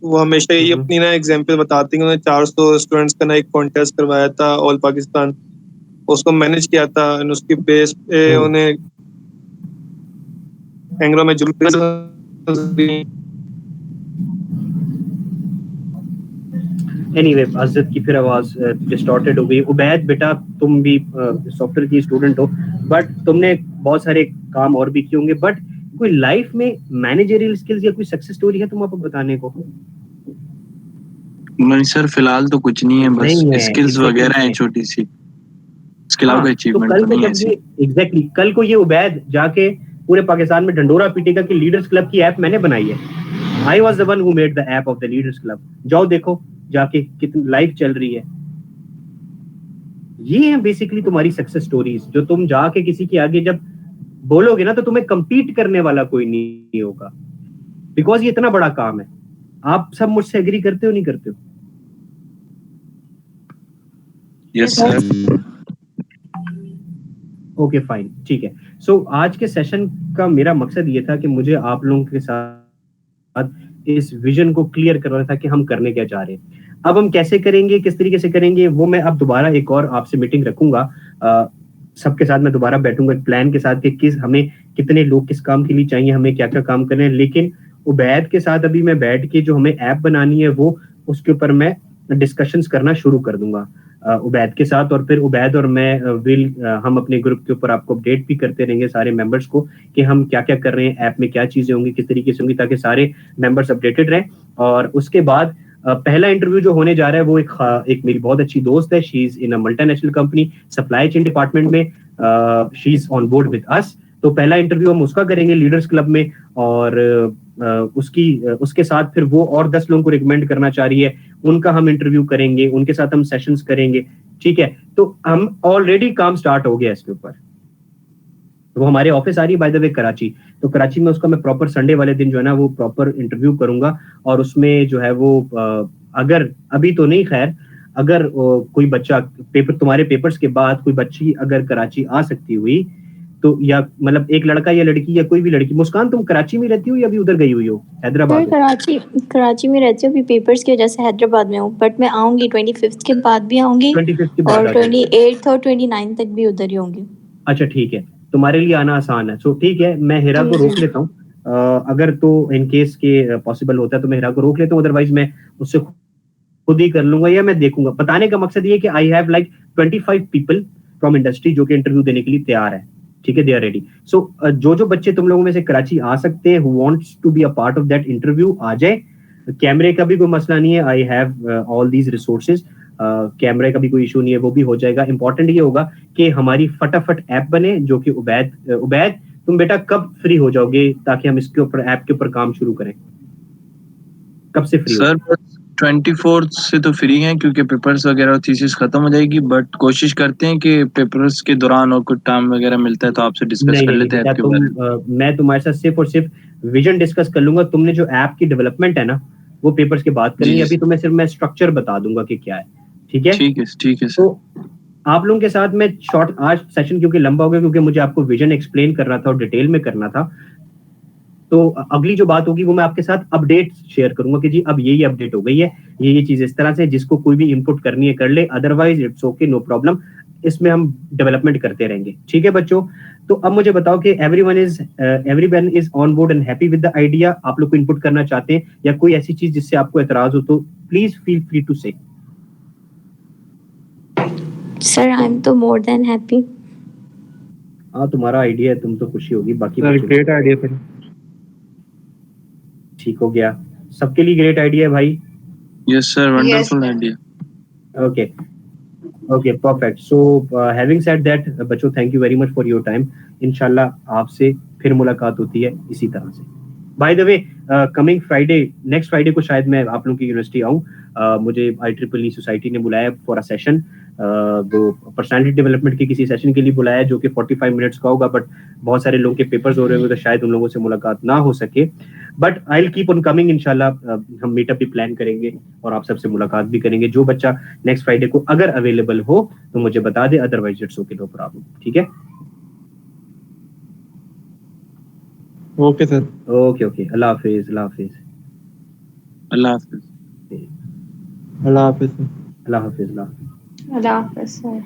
वो हमेशा यही अपनी ना एग्जांपल बताते हैं। उन्होंने 400 स्टूडेंट्स का ना एक कॉन्टेस्ट करवाया था ऑल पाकिस्तान, उसको मैनेज किया था। उसकी बेस पे उन्हें एंग्लो में
एनीवे, अजद की फिर आवाज डिस्टॉर्टेड हो गई। उबैद बेटा, तुम भी सॉफ्टवेयर की स्टूडेंट हो, बट तुमने बहुत सारे काम और भी किए होंगे। बट कोई लाइफ में मैनेजरियल स्किल्स या कोई सक्सेस स्टोरी है तुम आपको बताने को?
नहीं सर, फिलहाल तो कुछ नहीं है, बस स्किल्स वगैरह है छोटी सी। इसके अलावा कोई अचीवमेंट तो नहीं है ऐसी।
एग्जैक्टली, कल को ये उबैद जाके पूरे पाकिस्तान में ढंडोरा पीटेगा कि लीडर्स क्लब की ऐप मैंने बनाई है। I was the one who made the app of the leaders club. जाओ देखो जाके कितनी लाइव चल रही है। ये है बेसिकली तुम्हारी सक्सेस स्टोरीज, जो तुम जाके किसी के आगे जब बोलोगे ना, तो तुम्हें कंपीट करने वाला कोई नहीं होगा, बिकॉज ये इतना बड़ा काम है। आप सब मुझसे एग्री करते हो नहीं करते हो?
Yes sir.
ओके फाइन, ठीक है। सो आज के सेशन का मेरा मकसद ये था कि मुझे आप लोगों के साथ इस विजन को क्लियर करना था कि हम करने क्या चाह रहे हैं। अब हम कैसे करेंगे, किस तरीके से करेंगे, वो मैं अब दोबारा एक और आपसे मीटिंग रखूंगा। सबके साथ मैं दोबारा बैठूंगा एक प्लान के साथ कि किस हमें कितने लोग किस काम के लिए चाहिए, हमें क्या क्या काम करने हैं। लेकिन उबैद के साथ अभी मैं बैठ के जो हमें ऐप बनानी है वो उसके ऊपर मैं डिस्कशंस करना शुरू कर दूंगा उबैद के साथ। और फिर उबैद और मैं हम अपने ग्रुप के ऊपर आपको अपडेट भी करते रहेंगे सारे मेंबर्स को कि हम क्या क्या कर रहे हैं, ऐप में क्या चीजें होंगी, किस तरीके से होंगी, ताकि सारे मेंबर्स अपडेटेड रहें। और उसके बाद पहला इंटरव्यू जो होने जा रहा है वो एक मेरी बहुत अच्छी दोस्त है, she is in a multinational company supply chain department में, she is on board with us. तो पहला इंटरव्यू हम उसका करेंगे लीडर्स क्लब में, और उसके साथ फिर वो और 10 लोगों को रिकमेंड करना चाह रही है, उनका हम इंटरव्यू करेंगे, उनके साथ हम सेशंस करेंगे। ठीक है, तो हम ऑलरेडी काम स्टार्ट हो गया इसके ऊपर। वो हमारे ऑफिस आ रही है बाय द वे कराची, तो कराची में उसका मैं प्रॉपर संडे वाले दिन जो है ना वो प्रॉपर इंटरव्यू करूंगा। और उसमें जो है वो अगर अभी तो नहीं, खैर अगर कोई बच्चा तुम्हारे पेपर्स के बाद कोई बच्ची अगर कराची आ सकती हुई तो, या मतलब एक लड़का या लड़की या कोई भी लड़की। मुस्कान तुम कराची में रहती हो या अभी उधर गई हुई हो हैदराबाद?
कराची में रहती हूँ, अभी पेपर्स की वजह से हैदराबाद में हूँ, बट मैं आऊंगी 25th के बाद भी आऊंगी,
25th के बाद
और 28th और 29 तक भी उधर ही होंगी। अच्छा
ठीक है, तुम्हारे लिए आना आसान है। सो ठीक है, मैं हिरा को रोक लेता हूँ, अगर तो इन केस के पॉसिबल होता है तो मैं हिरा को रोक लेता हूँ, अदरवाइज मैं उससे खुद ही कर लूंगा या मैं देखूंगा। बताने का मकसद ये है कि I have like 25 people from industry जो कि इंटरव्यू देने के लिए तैयार है। ठीक है, दे आर रेडी। सो जो बच्चे तुम लोगों में से कराची आ सकते हैं, who wants to be a part of that interview, आ जाए। कैमरे का भी कोई मसला नहीं है, I have all these resources, कैमरे का भी कोई इशू नहीं है, वो भी हो जाएगा। इंपॉर्टेंट ये होगा कि हमारी फटाफट ऐप बने, जो कि उबैद तुम बेटा कब फ्री हो जाओगे ताकि हम इसके ऊपर ऐप के ऊपर काम शुरू करें? कब से फ्री
सर? 24 से तो फ्री हैं क्योंकि पेपर्स वगैरह थीसिस खत्म हो जाएगी, बट कोशिश करते हैं कि पेपर्स के दौरान और कुछ टाइम वगैरह मिलता है तो आपसे डिस्कस कर लेते हैं ऐप के बारे में।
मैं तुम्हारे साथ सिर्फ और सिर्फ विजन डिस्कस कर लूंगा। तुमने जो ऐप की डेवलपमेंट है ना वो पेपर्स के बाद करनी है, अभी तुम्हें सिर्फ मैं स्ट्रक्चर बता दूंगा कि क्या है। ठीक है,
ठीक है सर।
तो आप लोगों के साथ मैं शॉर्ट, आज सेशन क्योंकि लंबा हो गया क्योंकि मुझे आपको विजन एक्सप्लेन करना था और डिटेल में करना था, तो अगली जो बात होगी वो मैं आपके साथ अपडेट शेयर करूंगा कि जी अब ये अपडेट हो गई है, ये चीज इस तरह से, जिसको कोई भी इनपुट करनी है कर ले, otherwise it's okay, no problem, इसमें हम डेवलपमेंट करते रहेंगे। ठीक है बच्चों, तो अब मुझे बताओ कि everyone is on board and happy with the idea. आप लोग को इनपुट करना चाहते हैं या कोई ऐसी चीज जिससे आपको एतराज हो तो प्लीज फील फ्री टू से।
सर आई एम तो मोर देन हैप्पी।
हाँ, तुम्हारा आइडिया है, तुम तो खुशी होगी, बाकी
ग्रेट आइडिया सर।
ठीक हो गया, सबके लिए ग्रेट आइडिया है भाई।
Yes sir, wonderful idea.
Okay perfect. So having said that बच्चों, thank you very much for your time. इंशाल्लाह आपसे फिर मुलाकात होती है इसी तरह से। By the way, coming Friday, next Friday को शायद मैं आप लोगों की यूनिवर्सिटी आऊँ। मुझे IEEE सोसाइटी ने बुलाया फॉर अ सेशन, वो पर्सनालिटी डेवलपमेंट के किसी सेशन के लिए बुलाया जो कि 45 मिनट्स का होगा, बट बहुत सारे लोगों के पेपर्स हो रहे होंगे तो शायद उन लोगों से मुलाकात ना हो सके, but I will keep on coming इंशाल्लाह। हम मीटअप भी प्लान करेंगे और आप सबसे मुलाकात भी करेंगे। जो बच्चा नेक्स्ट फ्राइडे को अगर अवेलेबल हो तो मुझे बता दे, otherwise it's okay, no problem. ठीक है,
ओके सर।
ओके, अल्लाह हाफिज।
अल्लाह हाफिज।
अल्लाह हाफिज सर।